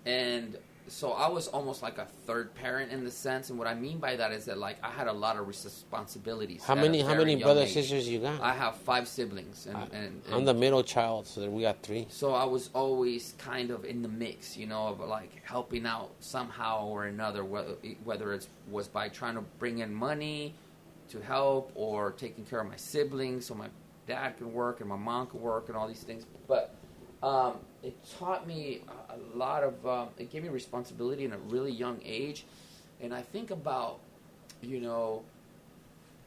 and so I was almost like a third parent in the sense, and what I mean by that is that I had a lot of responsibilities. How many brothers, sisters you got? I have 5 siblings. And I'm the middle child, so we got 3. So I was always kind of in the mix, of helping out somehow or another, whether it was by trying to bring in money to help or taking care of my siblings, so my dad can work and my mom can work and all these things. But it taught me a lot of, it gave me responsibility in a really young age. And I think about,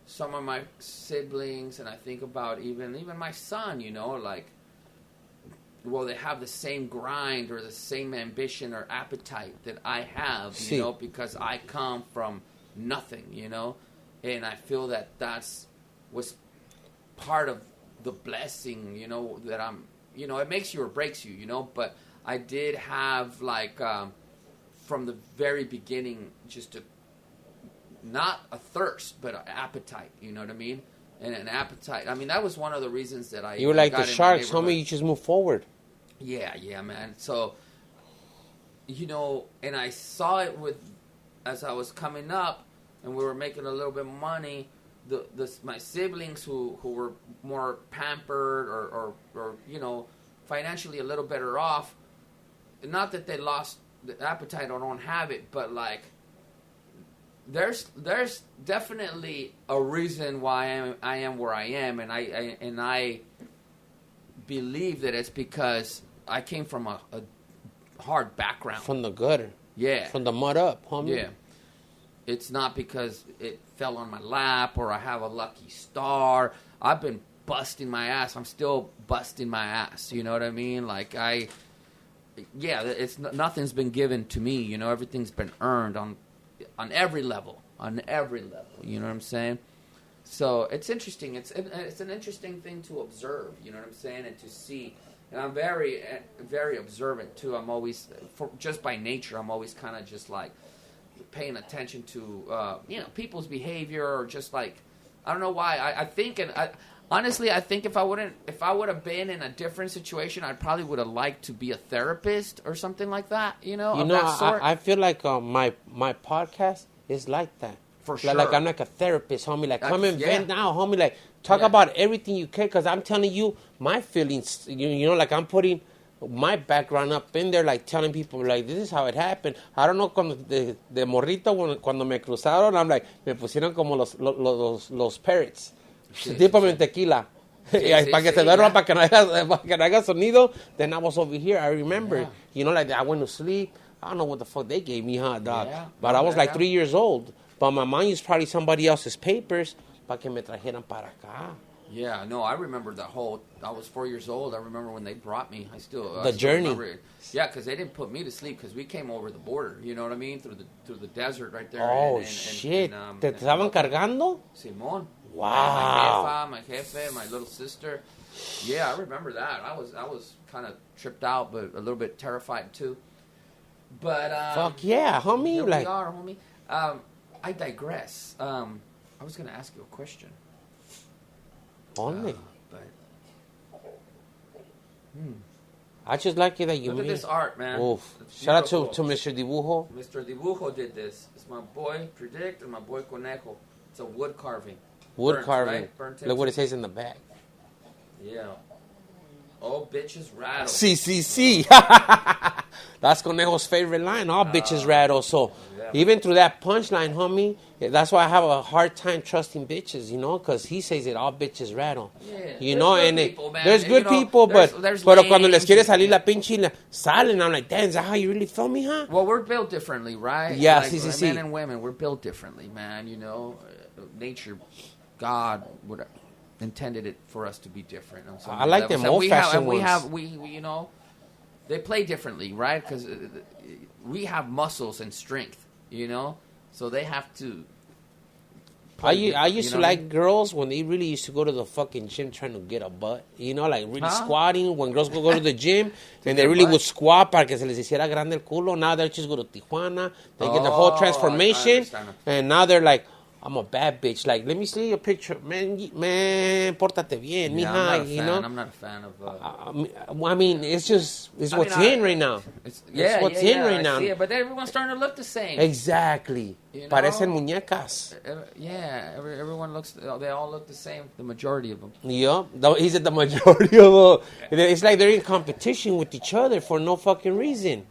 some of my siblings, and I think about even my son, like, well, they have the same grind or the same ambition or appetite that I have, because I come from nothing, and I feel that was part of the blessing, that I'm, it makes you or breaks you, but I did have, like, from the very beginning, just not a thirst, but an appetite, you know what I mean? And an appetite. I mean, that was one of the reasons that I... You were like the sharks, homie, you just move forward. Yeah, man. So, and I saw it as I was coming up, and we were making a little bit of money, my siblings who were more pampered or financially a little better off, not that they lost the appetite or don't have it, but like, there's definitely a reason why I am where I am, and I believe that it's because I came from a hard background. From the gutter. Yeah. From the mud up, homie. Yeah. It's not because it fell on my lap or I have a lucky star. I've been busting my ass. I'm still busting my ass. You know what I mean? Like, nothing's been given to me. Everything's been earned on every level. On every level. You know what I'm saying? So it's interesting. It's an interesting thing to observe. You know what I'm saying? And to see. And I'm very, very observant too. I'm always, just by nature, I'm always kind of just like paying attention to people's behavior, or just like, I don't know why. I think, and honestly, I think if I would have been in a different situation, I probably would have liked to be a therapist or something like that. That sort. I feel like my podcast is like that. For sure. Like I'm like a therapist, homie. Like, come and vent now, homie. Like, talk about everything you can, because I'm telling you my feelings. Like, I'm putting my background up in there, like telling people, like, this is how it happened. I don't know, cuando de morrito, cuando me cruzaron, I'm like, me pusieron como los parrots. Tipo tequila. Para que te duerma, para que no haga sonido. Then I was over here, I remember. Like, I went to sleep. I don't know what the fuck they gave me, dog? Yeah. But I was like 3 years old. But my mom used probably somebody else's papers para que me trajeran para acá. Yeah, no, I remember I was 4 years old. I remember when they brought me. I still journey. Remember it. Yeah, because they didn't put me to sleep, because we came over the border. You know what I mean? Through the desert right there. Oh, shit. ¿Te estaban cargando? Simón. Wow. My jefe, my little sister. Yeah, I remember that. I was kind of tripped out, but a little bit terrified too. But fuck yeah, homie. Here like, we are, homie. I digress. I was going to ask you a question. Only. But I just like it that you look at this art, man. Oof. Shout out to Mr. Dibujo. Mr. Dibujo did this. It's my boy Predikt and my boy Conejo. It's a wood carving. Wood carving. Right? Burnt Look what it says in the back. Yeah. Oh, bitches rattle. Sí. That's Conejo's favorite line. All bitches rattle. So even through that punchline, homie, that's why I have a hard time trusting bitches, because he says it, all bitches rattle. Yeah. And people, there's good people, but pero cuando les quiere salir la pinche salen, I'm like, damn, is that how you really feel me, huh? Well, we're built differently, right? Yeah, like, sí. Men and women, we're built differently, man. Nature, God would intended it for us to be different. I like them old-fashioned ones. We they play differently, right? Because we have muscles and strength, so they have to. I used to like girls when they really used to go to the fucking gym trying to get a butt, like really squatting. When girls go to the gym and they really would squat para que se les hiciera grande el culo. Now they just go to Tijuana, they get the whole transformation, and now they're like, I'm a bad bitch. Like, let me see your picture, man. Pórtate bien, mija. I'm not a fan of. I mean, it's what's in right now. It's what's in right now. Yeah, but everyone's starting to look the same. Exactly. Parecen muñecas. Yeah, everyone looks. They all look the same. The majority of them. Yeah, he said the majority of them. It's like they're in competition with each other for no fucking reason.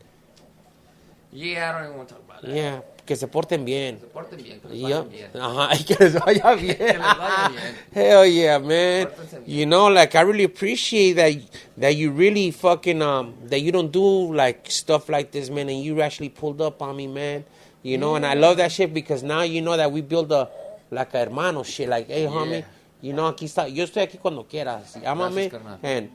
Yeah, I don't even want to talk about that. Yeah, que se porten bien. Se porten bien, que les Yep. vaya bien. Ajá, y que les vaya bien. Que les vaya bien. Hell yeah, man. You know, like, I really appreciate that you really fucking, that you don't do, like, stuff like this, man, and you actually pulled up on me, man. You know, and I love that shit because now you know that we build like a hermano shit. Like, hey, homie, you know, aquí está. Yo estoy aquí cuando quieras. Llámame. And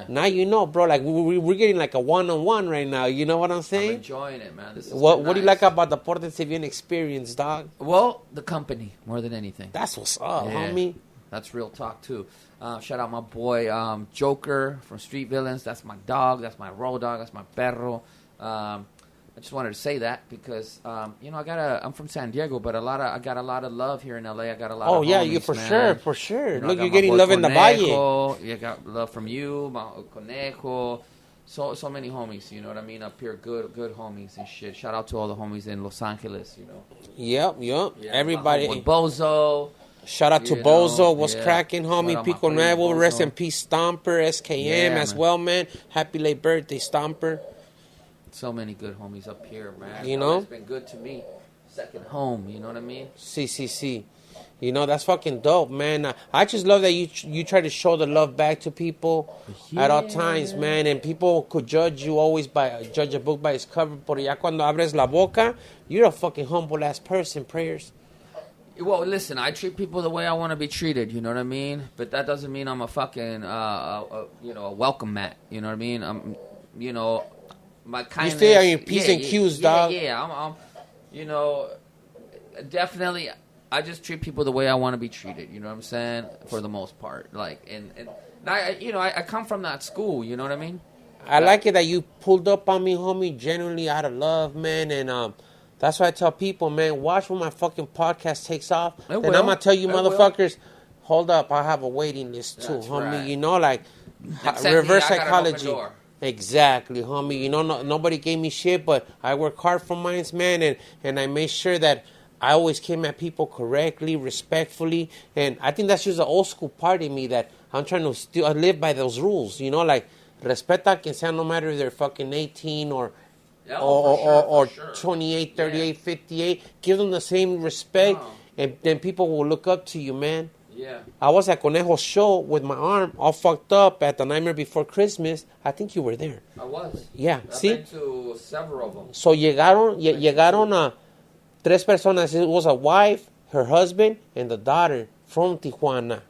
now you know, bro, like, we're getting like a one-on-one right now. You know what I'm saying? I'm enjoying it, man. This is what nice. do you like about the Portense Biennn experience, dog? Well, the company, more than anything. That's what's up, homie. That's real talk, too. Shout out my boy, Joker from Street Villains. That's my dog. That's my road dog. That's my perro. I just wanted to say that because you know I'm from San Diego, but I got a lot of love here in LA. I got a lot. Oh of yeah, homies, you for man. sure. You know, Look, you're getting love in the Valle. You got love from you, my Conejo. So many homies, you know what I mean, up here, good homies and shit. Shout out to all the homies in Los Angeles, you know. Yep. Yeah, Everybody. Bozo. Shout out to Bozo. What's cracking, homie? Pico Nuevo. Rest in peace, Stomper. SKM as well, man. Happy late birthday, Stomper. So many good homies up here, man. You know? It's been good to me. Second home, you know what I mean? See. You know, that's fucking dope, man. I just love that you try to show the love back to people at all times, man. And people could judge you always judge a book by its cover. Pero ya cuando abres la boca, you're a fucking humble-ass person, prayers. Well, listen, I treat people the way I want to be treated, you know what I mean? But that doesn't mean I'm a fucking, a welcome mat, you know what I mean? I'm, you know... My kindness. You stay on your P's and Q's, dog. Yeah. I'm, you know, definitely. I just treat people the way I want to be treated. You know what I'm saying? For the most part, like, and I come from that school. You know what I mean? I like it that you pulled up on me, homie, genuinely out of love, man, and that's why I tell people, man, watch when my fucking podcast takes off, and I'm gonna tell you, motherfuckers, hold up, I have a waiting list too, homie. Right. You know, like reverse psychology. Exactly, homie. You know, nobody gave me shit, but I work hard for mine, man, and I made sure that I always came at people correctly, respectfully, and I think that's just the old school part of me that I'm trying to still live by those rules, you know, like, respeta a quien sea, no matter if they're fucking 18 or 28, 38, 58, give them the same respect, and then people will look up to you, man. Yeah. I was at Conejo's show with my arm all fucked up at the Nightmare Before Christmas. I think you were there. I was. Yeah, I've see? been to several of them. So llegaron tres personas. It was a wife, her husband, and the daughter from Tijuana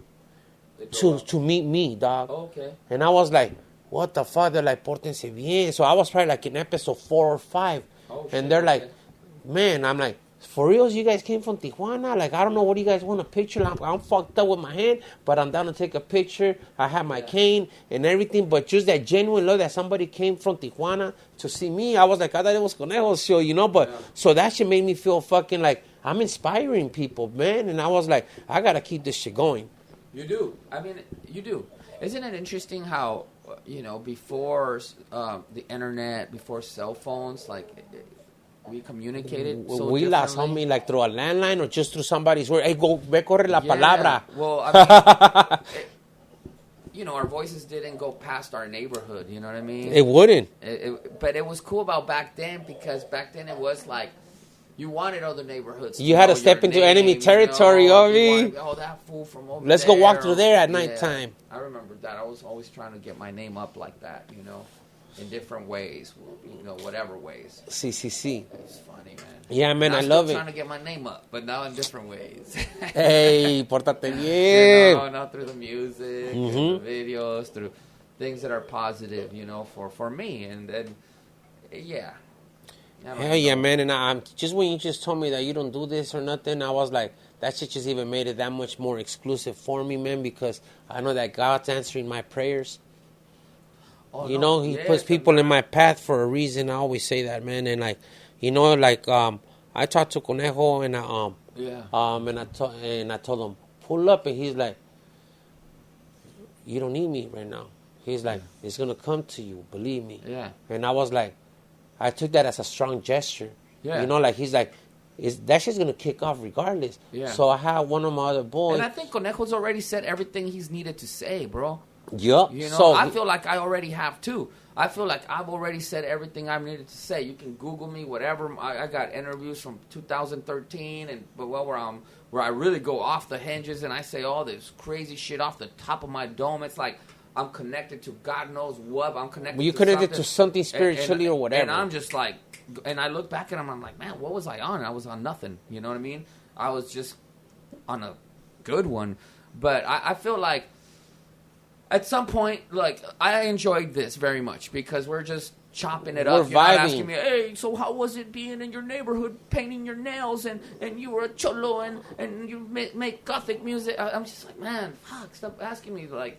to meet me, dog. Oh, okay. And I was like, what the fuck? They're like, Portense Biennn. So I was probably like in episode 4 or 5. Oh, and shit, they're like, man, I'm like, for reals, you guys came from Tijuana? Like, I don't know what you guys want a picture. I'm fucked up with my hand, but I'm down to take a picture. I have my cane and everything, but just that genuine love that somebody came from Tijuana to see me. I was like, I thought it was Conejo's show, you know? But so that shit made me feel fucking like I'm inspiring people, man. And I was like, I got to keep this shit going. You do. I mean, you do. Isn't it interesting how, you know, before the internet, before cell phones, like... we communicated so we last homie like through a landline or just through somebody's word. Hey, ve corre la palabra. Well, I mean, you know, our voices didn't go past our neighborhood. You know what I mean? It wouldn't. But it was cool about back then because back then it was like you wanted other neighborhoods. You had to step into enemy territory, homie. Oh, that fool from over Let's there. go walk through there at nighttime. I remember that. I was always trying to get my name up like that, you know. In different ways, you know, whatever ways. See. It's funny, man. Yeah, man, I love it. I'm still trying to get my name up, but now in different ways. Hey, pórtate bien. You know, not through the music, and the videos, through things that are positive, you know, for me. And then, yeah. Hell yeah, man. And I'm just when you just told me that you don't do this or nothing, I was like, that shit just even made it that much more exclusive for me, man, because I know that God's answering my prayers. Oh, you know, he puts people in my path for a reason. I always say that, man. And like, you know, like I talked to Conejo and I told him pull up, and he's like, you don't need me right now. He's like, it's gonna come to you, believe me. Yeah. And I was like, I took that as a strong gesture. Yeah. You know, like he's like, that shit's gonna kick off regardless. Yeah. So I had one of my other boys. And I think Conejo's already said everything he's needed to say, bro. Yup. You know, I feel like I already have too. I feel like I've already said everything I needed to say. You can Google me, whatever. I got interviews from 2013, where I really go off the hinges and I say all this crazy shit off the top of my dome. It's like I'm connected to God knows what. I'm connected. Well, you connected to something spiritually or whatever. And I'm just like, and I look back at him, I'm like, man, what was I on? I was on nothing. You know what I mean? I was just on a good one. But I feel like at some point, like, I enjoyed this very much because we're just chopping it up. You're vibing. Not asking me, hey, so how was it being in your neighborhood painting your nails and you were a cholo and you make gothic music? I'm just like, man, fuck, stop asking me. Like,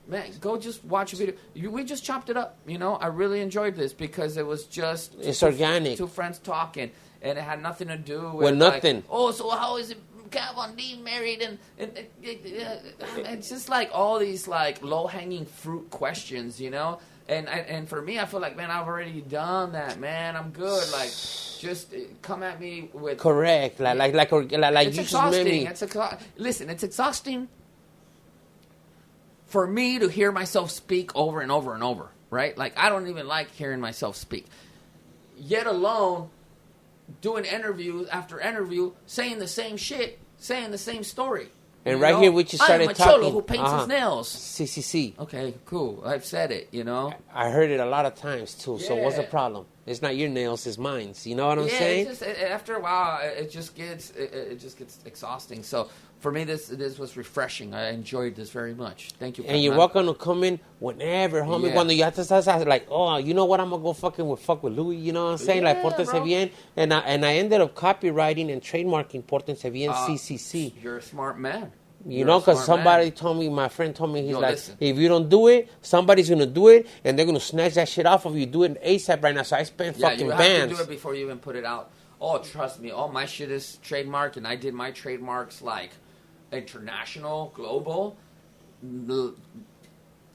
man, go just watch a video. We just chopped it up, you know? I really enjoyed this because it was just... It's organic. Two friends talking, and it had nothing to do with... Well, nothing. Like, oh, so how is it... Von D married and it's just like all these like low-hanging fruit questions, you know, and for me I feel like, man, I've already done that, man. I'm good. Like, just come at me with correct, like it's you exhausting. Just Listen, it's exhausting for me to hear myself speak over and over and over, right? Like, I don't even like hearing myself speak, yet alone doing interview after interview, saying the same shit, saying the same story. And right here, we just started talking. I'm a cholo who paints his nails. CCC. Okay, cool. I've said it, you know. I heard it a lot of times, too. Yeah. So what's the problem? It's not your nails, it's mine. You know what I'm saying? It's just, after a while, it just gets exhausting. So for me, this was refreshing. I enjoyed this very much. Thank you. And you're welcome to come in whenever, homie. Yeah. Cuando ya te estás like, oh, you know what? I'm gonna go fuck with Louis. You know what I'm saying? Yeah, like Portense bro. Biennn, and I ended up copywriting and trademarking Portense Biennn CCC. You're a smart man. You know, because somebody told me, my friend told me, he's like, listen. if you don't do it, somebody's going to do it, and they're going to snatch that shit off of you. Do it ASAP right now. So I spent fucking bands. You have to do it before you even put it out. Oh, trust me. All my shit is trademarked, and I did my trademarks like international, global.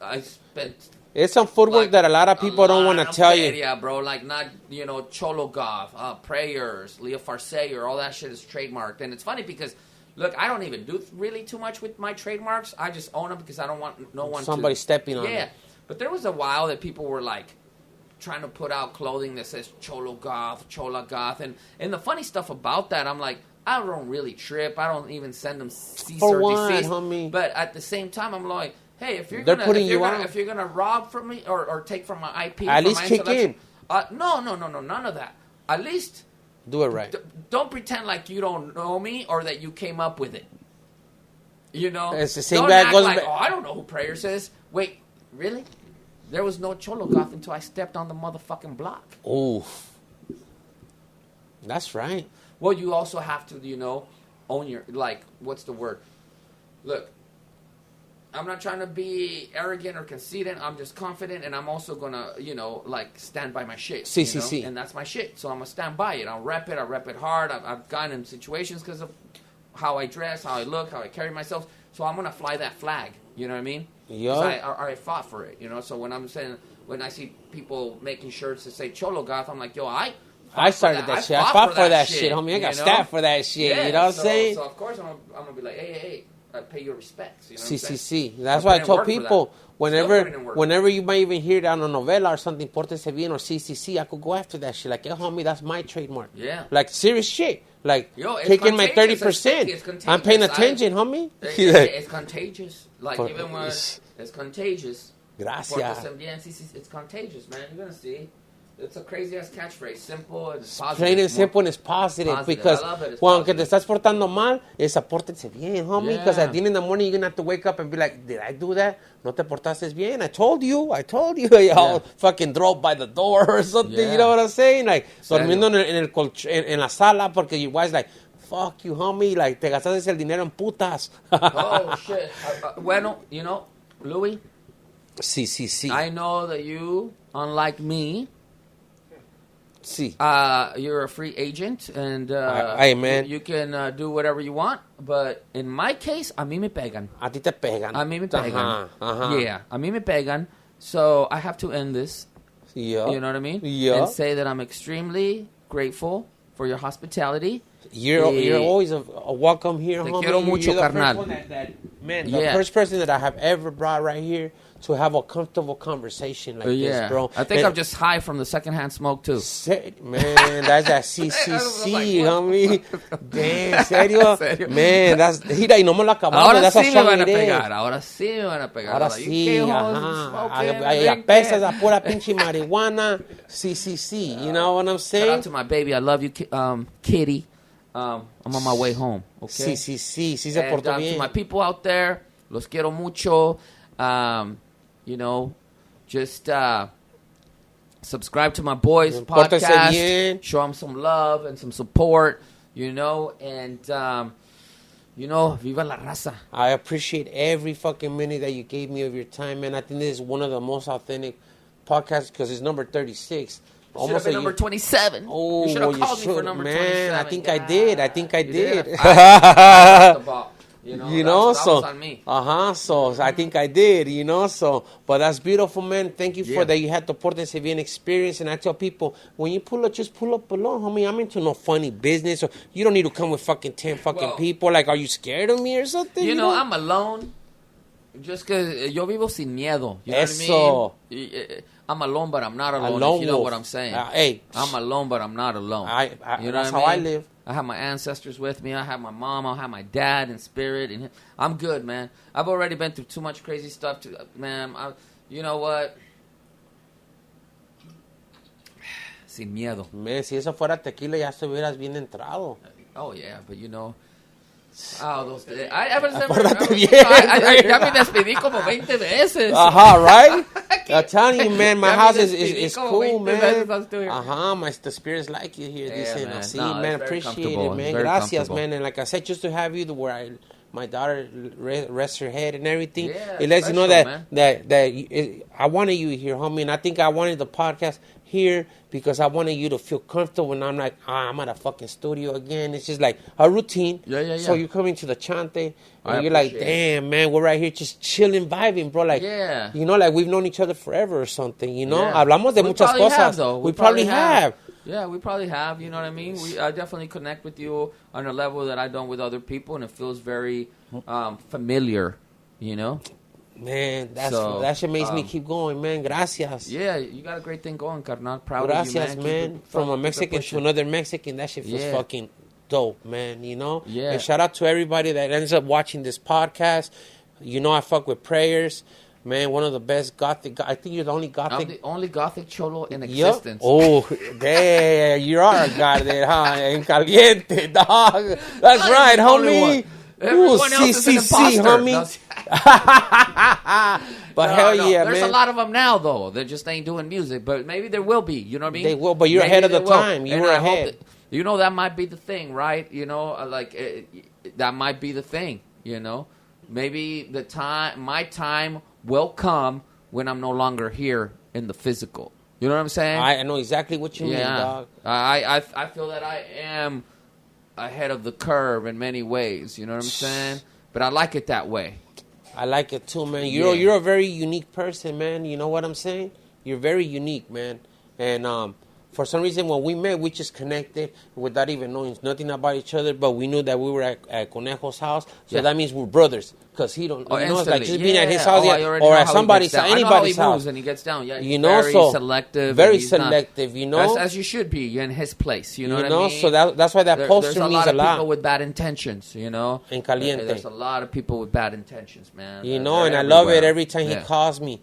I spent... It's some footwork that a lot of people don't want to tell you. Yeah, bro. Like, not, you know, Cholo Goth, Prayers, Leo Farseyer, all that shit is trademarked. And it's funny because... Look, I don't even do really too much with my trademarks. I just own them because I don't want no one somebody stepping on it. Yeah, it. But there was a while that people were like trying to put out clothing that says Cholo Goth, Chola Goth, and the funny stuff about that, I'm like, I don't really trip. I don't even send them cease or desist. Homie? But at the same time, I'm like, hey, if you're gonna rob from me or take from my IP, at least kick in. No, none of that. At least. Do it right. Don't pretend like you don't know me or that you came up with it. You know? It's the same don't guy act goes like, I don't know who Prayers is. Wait, really? There was no Cholo Goth until I stepped on the motherfucking block. Oof. That's right. Well, you also have to, you know, own your, like, what's the word? Look, I'm not trying to be arrogant or conceited. I'm just confident, and I'm also going to, you know, like, stand by my shit. CCC. You know? And that's my shit. So I'm going to stand by it. I'll rep it hard. I've gotten in situations because of how I dress, how I look, how I carry myself. So I'm going to fly that flag. You know what I mean? Yeah. I fought for it, you know? So when I see people making shirts that say Cholo Goth, I'm like, yo, I started that shit. I fought for that shit, homie. I got stabbed for that shit. Yeah, you know what I'm saying? So, of course, I'm going to be like, hey. Pay your respects. You know CCC. That's why I told people whenever you might even hear it on a novela or something, Portense Biennn or CCC, I could go after that shit. Like, hey, homie, that's my trademark. Yeah. Like, serious shit. Like, kicking my 30%. I'm paying attention, homie. It's contagious. Like, even when it's contagious. Gracias. Portense Biennn, it's contagious, man. You're going to see. It's a crazy-ass catchphrase. Simple and positive. Plain and simple and it's positive. Because, aunque te estás portando mal, it's a Portense Biennn, homie. Because at the end of the morning, you're going to have to wake up and be like, did I do that? No te portaste bien. I told you. I'll fucking throw by the door or something. You know what I'm saying? Like, durmiendo en la sala porque your wife's like, fuck you, homie. Like, te gastaste el dinero en putas. Oh, shit. Bueno, you know, Louis. Sí. I know that you, unlike me... Sí. You're a free agent, and man. You can do whatever you want. But in my case, a mí me pegan. A ti te pegan. A mí me pegan. Yeah, a mí me pegan. So I have to end this. Yeah. You know what I mean? Yeah. And say that I'm extremely grateful for your hospitality. You're always a welcome here, Te homie. quiero mucho, carnal. The first person that I have ever brought right here to have a comfortable conversation like this, bro. I think I'm just high from the secondhand smoke too. Man, that's that CCC, homie. Damn, serio? Man, that's y no me lo acabamos. That's sí me van a pegar. Ahora sí me van a pegar. Ahora sí, ajá. Apesta esa pura pinche marihuana. CCC, you know what I'm saying? Shout out to my baby. I love you, Kitty. I'm on my way home. Okay. Sí, sí se portó bien. To my people out there, los quiero mucho. You know, just subscribe to my boys' podcast. Show them some love and some support. You know, and you know, viva la raza. I appreciate every fucking minute that you gave me of your time, man. I think this is one of the most authentic podcasts because it's number 36. Almost number 27. Oh, you should have called me for number 27. I think I did. You know, so on me. So I think I did, you know, so but that's beautiful, man. Thank you for that. You had the Portense Biennn experience, and I tell people when you pull up, just pull up alone, homie. I'm into no funny business, or you don't need to come with fucking 10 fucking people. Like, are you scared of me or something? You know, I'm alone. Just because yo vivo sin miedo. You know what I mean? I'm alone, but I'm not alone. If you know what I'm saying. Hey, I'm alone, but I'm not alone. You know that's how I live. I have my ancestors with me. I have my mom. I have my dad in spirit. And I'm good, man. I've already been through too much crazy stuff. Man, you know what? Sin miedo. Man, si eso fuera tequila, ya estuvieras bien entrado. Oh, yeah, but you know... those days. Ya me despedí como 20 veces. Right? I'm telling you, man, my house is cool, man. The spirits like you here. Man, appreciate it, man. Gracias, man. And like I said, just to have you where my daughter rests her head and everything. It lets you know that I wanted you here, homie. And I think I wanted the podcast here because I wanted you to feel comfortable when I'm like, I'm at a fucking studio again. It's just like a routine. So you're coming to the Chante and you're like, damn, man, we're right here just chilling, vibing, bro. Like, you know, like we've known each other forever or something, you know? Hablamos de muchas cosas. We probably have. Yeah, we probably have, you know what I mean? I definitely connect with you on a level that I don't with other people, and it feels very familiar, you know? Man, that shit makes me keep going, man. Gracias. Yeah, you got a great thing going, carnal. Proud Gracias, of you, man. From a Mexican to another Mexican, that shit feels fucking dope, man, you know? Yeah. And shout out to everybody that ends up watching this podcast. You know I fuck with prayers. Man, one of the best gothic. I think you're the only gothic. I'm the only gothic cholo in existence. Oh, damn, you are a guy there, huh? En caliente, dog. That's right, homie. Everyone else is an imposter. Homie. But hell yeah, there's man. a lot of them now, though. They just ain't doing music. But maybe there will be. You know what I mean? They will, but you're ahead of the time. You were ahead. You know, that might be the thing, right? You know, that might be the thing, you know? Maybe my time will come when I'm no longer here in the physical. You know what I'm saying? I know exactly what you mean, dog. I feel that I am ahead of the curve in many ways. You know what I'm saying? But I like it that way. I like it too, man. You're a very unique person, man. You know what I'm saying? You're very unique, man. And for some reason, when we met, we just connected without even knowing nothing about each other. But we knew that we were at Conejo's house, so that means we're brothers. Because he don't, you know, it's like just being at his house or at somebody's house, anybody's house. And he gets down, you know, very so selective. Very selective, you know, as you should be. You're in his place, you know what I mean? So that's why that poster means a lot. There's a lot of people with bad intentions, you know. En caliente. There's a lot of people with bad intentions, man. You know, and I love it every time he calls me.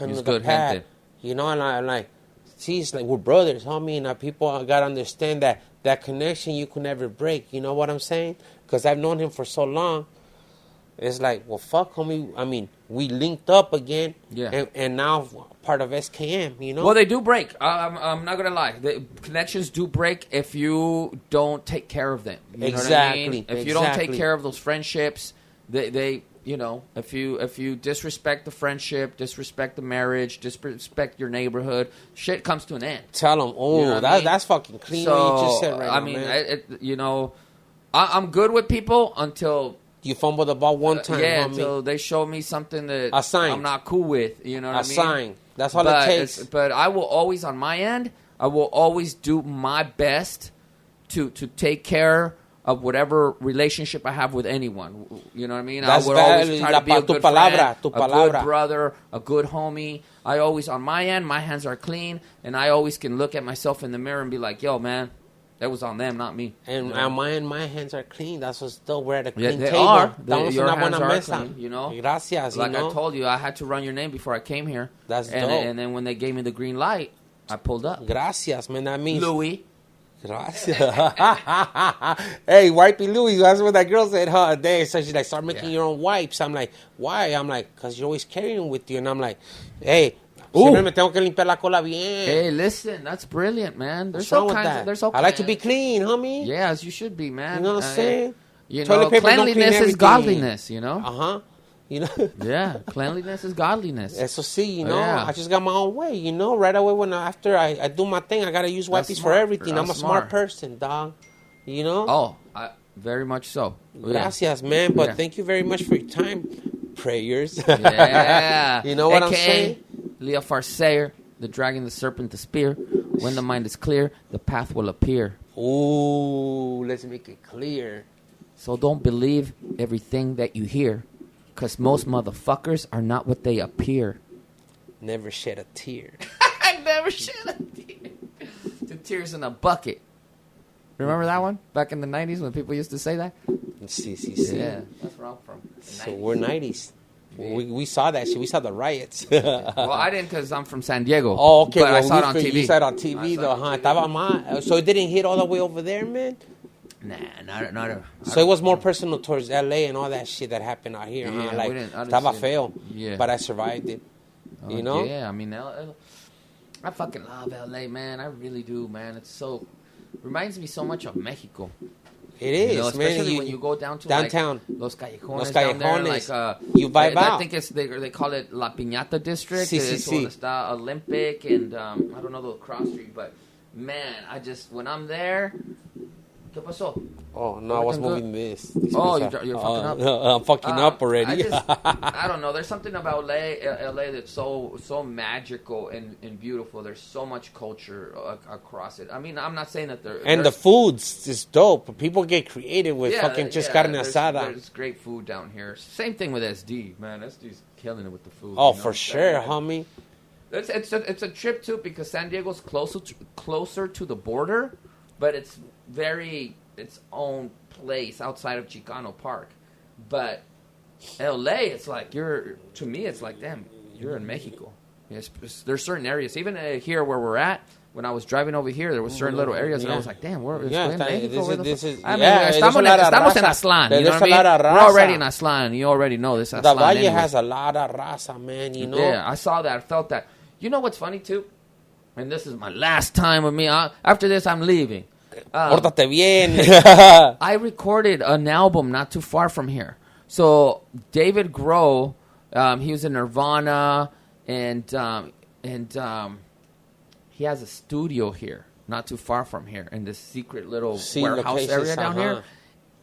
He's good headed. You know, and I'm like, see, it's like we're brothers, homie, and people gotta understand that connection you can never break. You know what I'm saying? Because I've known him for so long. It's like, well, fuck, homie. I mean, we linked up again, and now part of SKM. You know. Well, they do break. I'm not gonna lie. The connections do break if you don't take care of them. You know what I mean? If you don't take care of those friendships, they you know, if you disrespect the friendship, disrespect the marriage, disrespect your neighborhood, shit comes to an end. Tell them, that's fucking clean. So, what you just said right now, man. You know, I'm good with people until you fumble the ball one time. Until they show me something that a sign. I'm not cool with. You know what I mean? A sign. That's all it takes. But I will always, on my end, I will always do my best to take care of whatever relationship I have with anyone. You know what I mean? That's I would always try to be a good friend, good brother, a good homie. I always, on my end, my hands are clean, and I always can look at myself in the mirror and be like, yo, man, that was on them, not me. And my hands are clean. That's what's still, we're at a clean they table. Are. Your hands are clean, you know? Gracias, like I told you, I had to run your name before I came here. That's dope. And then when they gave me the green light, I pulled up. Gracias, man. That means... Louis. Gracias. Hey, Wipey Louis. That's what that girl said, huh? So she's like, start making your own wipes. I'm like, why? I'm like, because you're always carrying them with you. And I'm like, hey... Siempre me tengo que limpiar la cola bien. Hey, listen, that's brilliant, man. There's all kinds of... I like to be clean, homie. Yeah, as you should be, man. You know what I'm saying? You know, cleanliness is godliness, you know? Uh-huh. You know? Yeah, cleanliness is godliness. Eso sí, you know? Yeah. I just got my own way, you know? Right away after I do my thing, I got to use wipes for everything. I'm a smart person, dog. You know? Oh, very much so. Gracias, man. But thank you very much for your time. Prayers. Yeah. You know what I'm saying? Leah Farsayer, the dragon, the serpent, the spear. When the mind is clear, the path will appear. Ooh, let's make it clear. So don't believe everything that you hear, because most motherfuckers are not what they appear. Never shed a tear. I never shed a tear. 2 tears in a bucket. Remember that one? Back in the 90s when people used to say that? See. Yeah, that's where I'm from. So we're 90s. We saw that shit. We saw the riots. Well, I didn't because I'm from San Diego. Oh, okay. But I saw it on TV. You saw it on TV, though, huh? So it didn't hit all the way over there, man? Nah, not. So it was more personal towards L.A. and all that shit that happened out here, huh? Like, estaba feo. Yeah. But I survived it. You know? Yeah, I mean, I fucking love L.A., man. I really do, man. It's so... Reminds me so much of Mexico. It is, you know, especially man. when you go down to downtown, like, Los Callejones down there, like you vibe out. I think they call it La Piñata District. It's donde está Olympic and I don't know the cross street, but man, when I'm there, ¿qué pasó? Oh no, I was moving this. Oh, you're fucking up. I'm fucking up already. I don't know. There's something about LA that's so magical and beautiful. There's so much culture across it. I mean, I'm not saying that the food's is dope. People get creative with fucking just carne asada. There's great food down here. Same thing with SD, man. SD's killing it with the food. Oh, for sure, homie. It's a trip too because San Diego's closer to the border, but it's its own place outside of Chicano Park. But LA, it's like to me, it's like, damn, you're in Mexico. Yes, there's certain areas, even here where we're at. When I was driving over here, there were certain little areas, and I was like, damn, we're in Mexico. Estamos en Aztlán, you know what I mean? We're already in Aztlán. You already know this Aztlán. The Valle has a lot of raza, man, you know? Yeah, I saw that. I felt that. You know what's funny, too? And this is my last time with me. After this, I'm leaving. Pórtate bien. I recorded an album not too far from here. So David Grohl, he was in Nirvana, and he has a studio here, not too far from here, in this secret little warehouse area down here.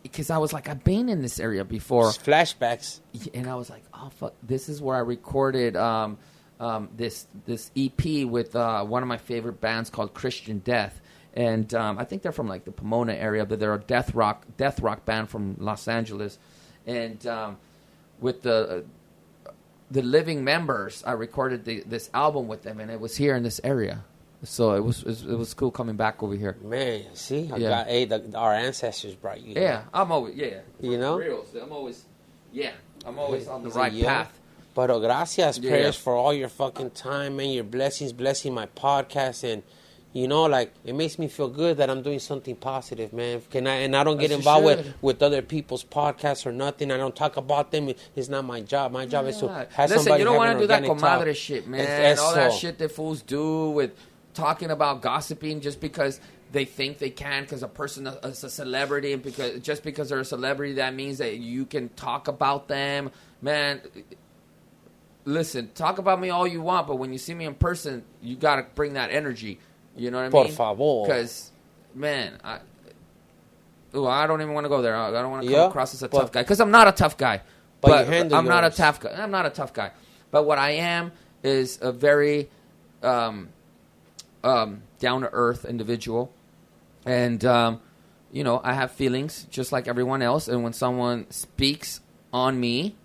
Because I was like, I've been in this area before. Just flashbacks. And I was like, oh fuck, this is where I recorded this EP with one of my favorite bands called Christian Death. And I think they're from like the Pomona area, but they're a death rock band from Los Angeles. And with the living members, I recorded this album with them, and it was here in this area. So it was cool coming back over here. Man, see, our ancestors brought you. Yeah, I'm always You know, I'm always on the right path. Pero gracias, prayers for all your fucking time and your blessings, blessing my podcast, and you know, like, it makes me feel good that I'm doing something positive, man. I don't get involved with other people's podcasts or nothing. I don't talk about them. It's not my job. My job is to have somebody. Listen, you don't want to do that comadre talk. Shit, man. All that shit that fools do with talking about gossiping just because they think they can because a person is a celebrity, and because they're a celebrity, that means that you can talk about them. Man, listen, talk about me all you want, but when you see me in person, you got to bring that energy. You know what I mean? Por favor. Because, man, I don't even want to go there. I don't want to come across as a tough guy. Because I'm not a tough guy. But I'm not a tough guy. I'm not a tough guy. But what I am is a very down-to-earth individual. And, I have feelings just like everyone else. And when someone speaks on me,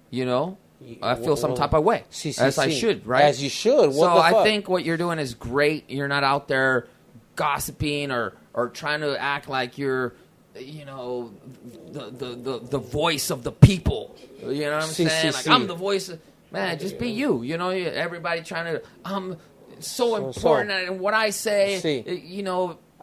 I feel some type of way. I should, right? As you should. So I think what you're doing is great. You're not out there gossiping or trying to act like you're, the voice of the people. You know what I'm saying? I'm the voice of... Man, just be you. Everybody trying to... I'm so important and what I say,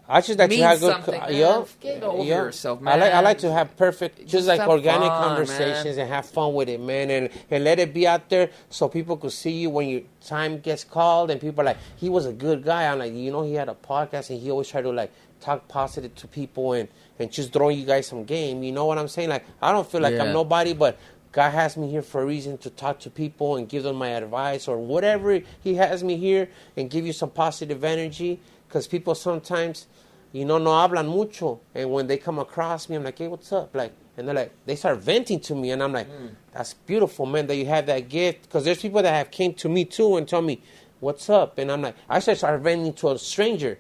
I just like to have good, get over yourself, man. I like to have perfect, just like organic fun, conversations, man. And have fun with it, man, and let it be out there so people could see you when your time gets called, and people are like, he was a good guy. I'm like, he had a podcast, and he always tried to like talk positive to people and just throwing you guys some game. You know what I'm saying? Like, I don't feel like I'm nobody, but God has me here for a reason to talk to people and give them my advice or whatever He has me here and give you some positive energy, because people sometimes... no hablan mucho. And when they come across me, I'm like, hey, what's up? Like, and they're like, they start venting to me. And I'm like, that's beautiful, man, that you have that gift. Because there's people that have came to me, too, and tell me, what's up? And I'm like, I start venting to a stranger.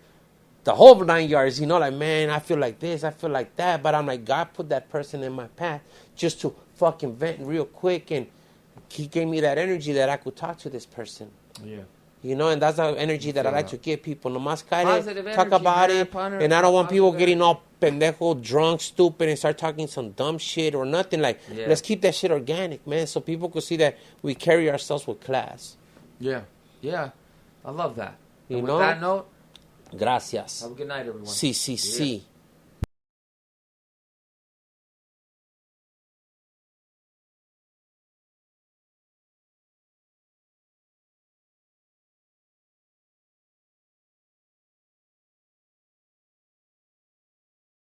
The whole 9 yards, like, man, I feel like this, I feel like that. But I'm like, God put that person in my path just to fucking vent real quick. And He gave me that energy that I could talk to this person. Yeah. And that's the energy that I like to give people. Nomás positive talk about man, it. And I don't want people getting all pendejo, drunk, stupid, and start talking some dumb shit or nothing. Like, let's keep that shit organic, man, so people could see that we carry ourselves with class. Yeah. Yeah. I love that. With that note, gracias. Have a good night, everyone. Sí.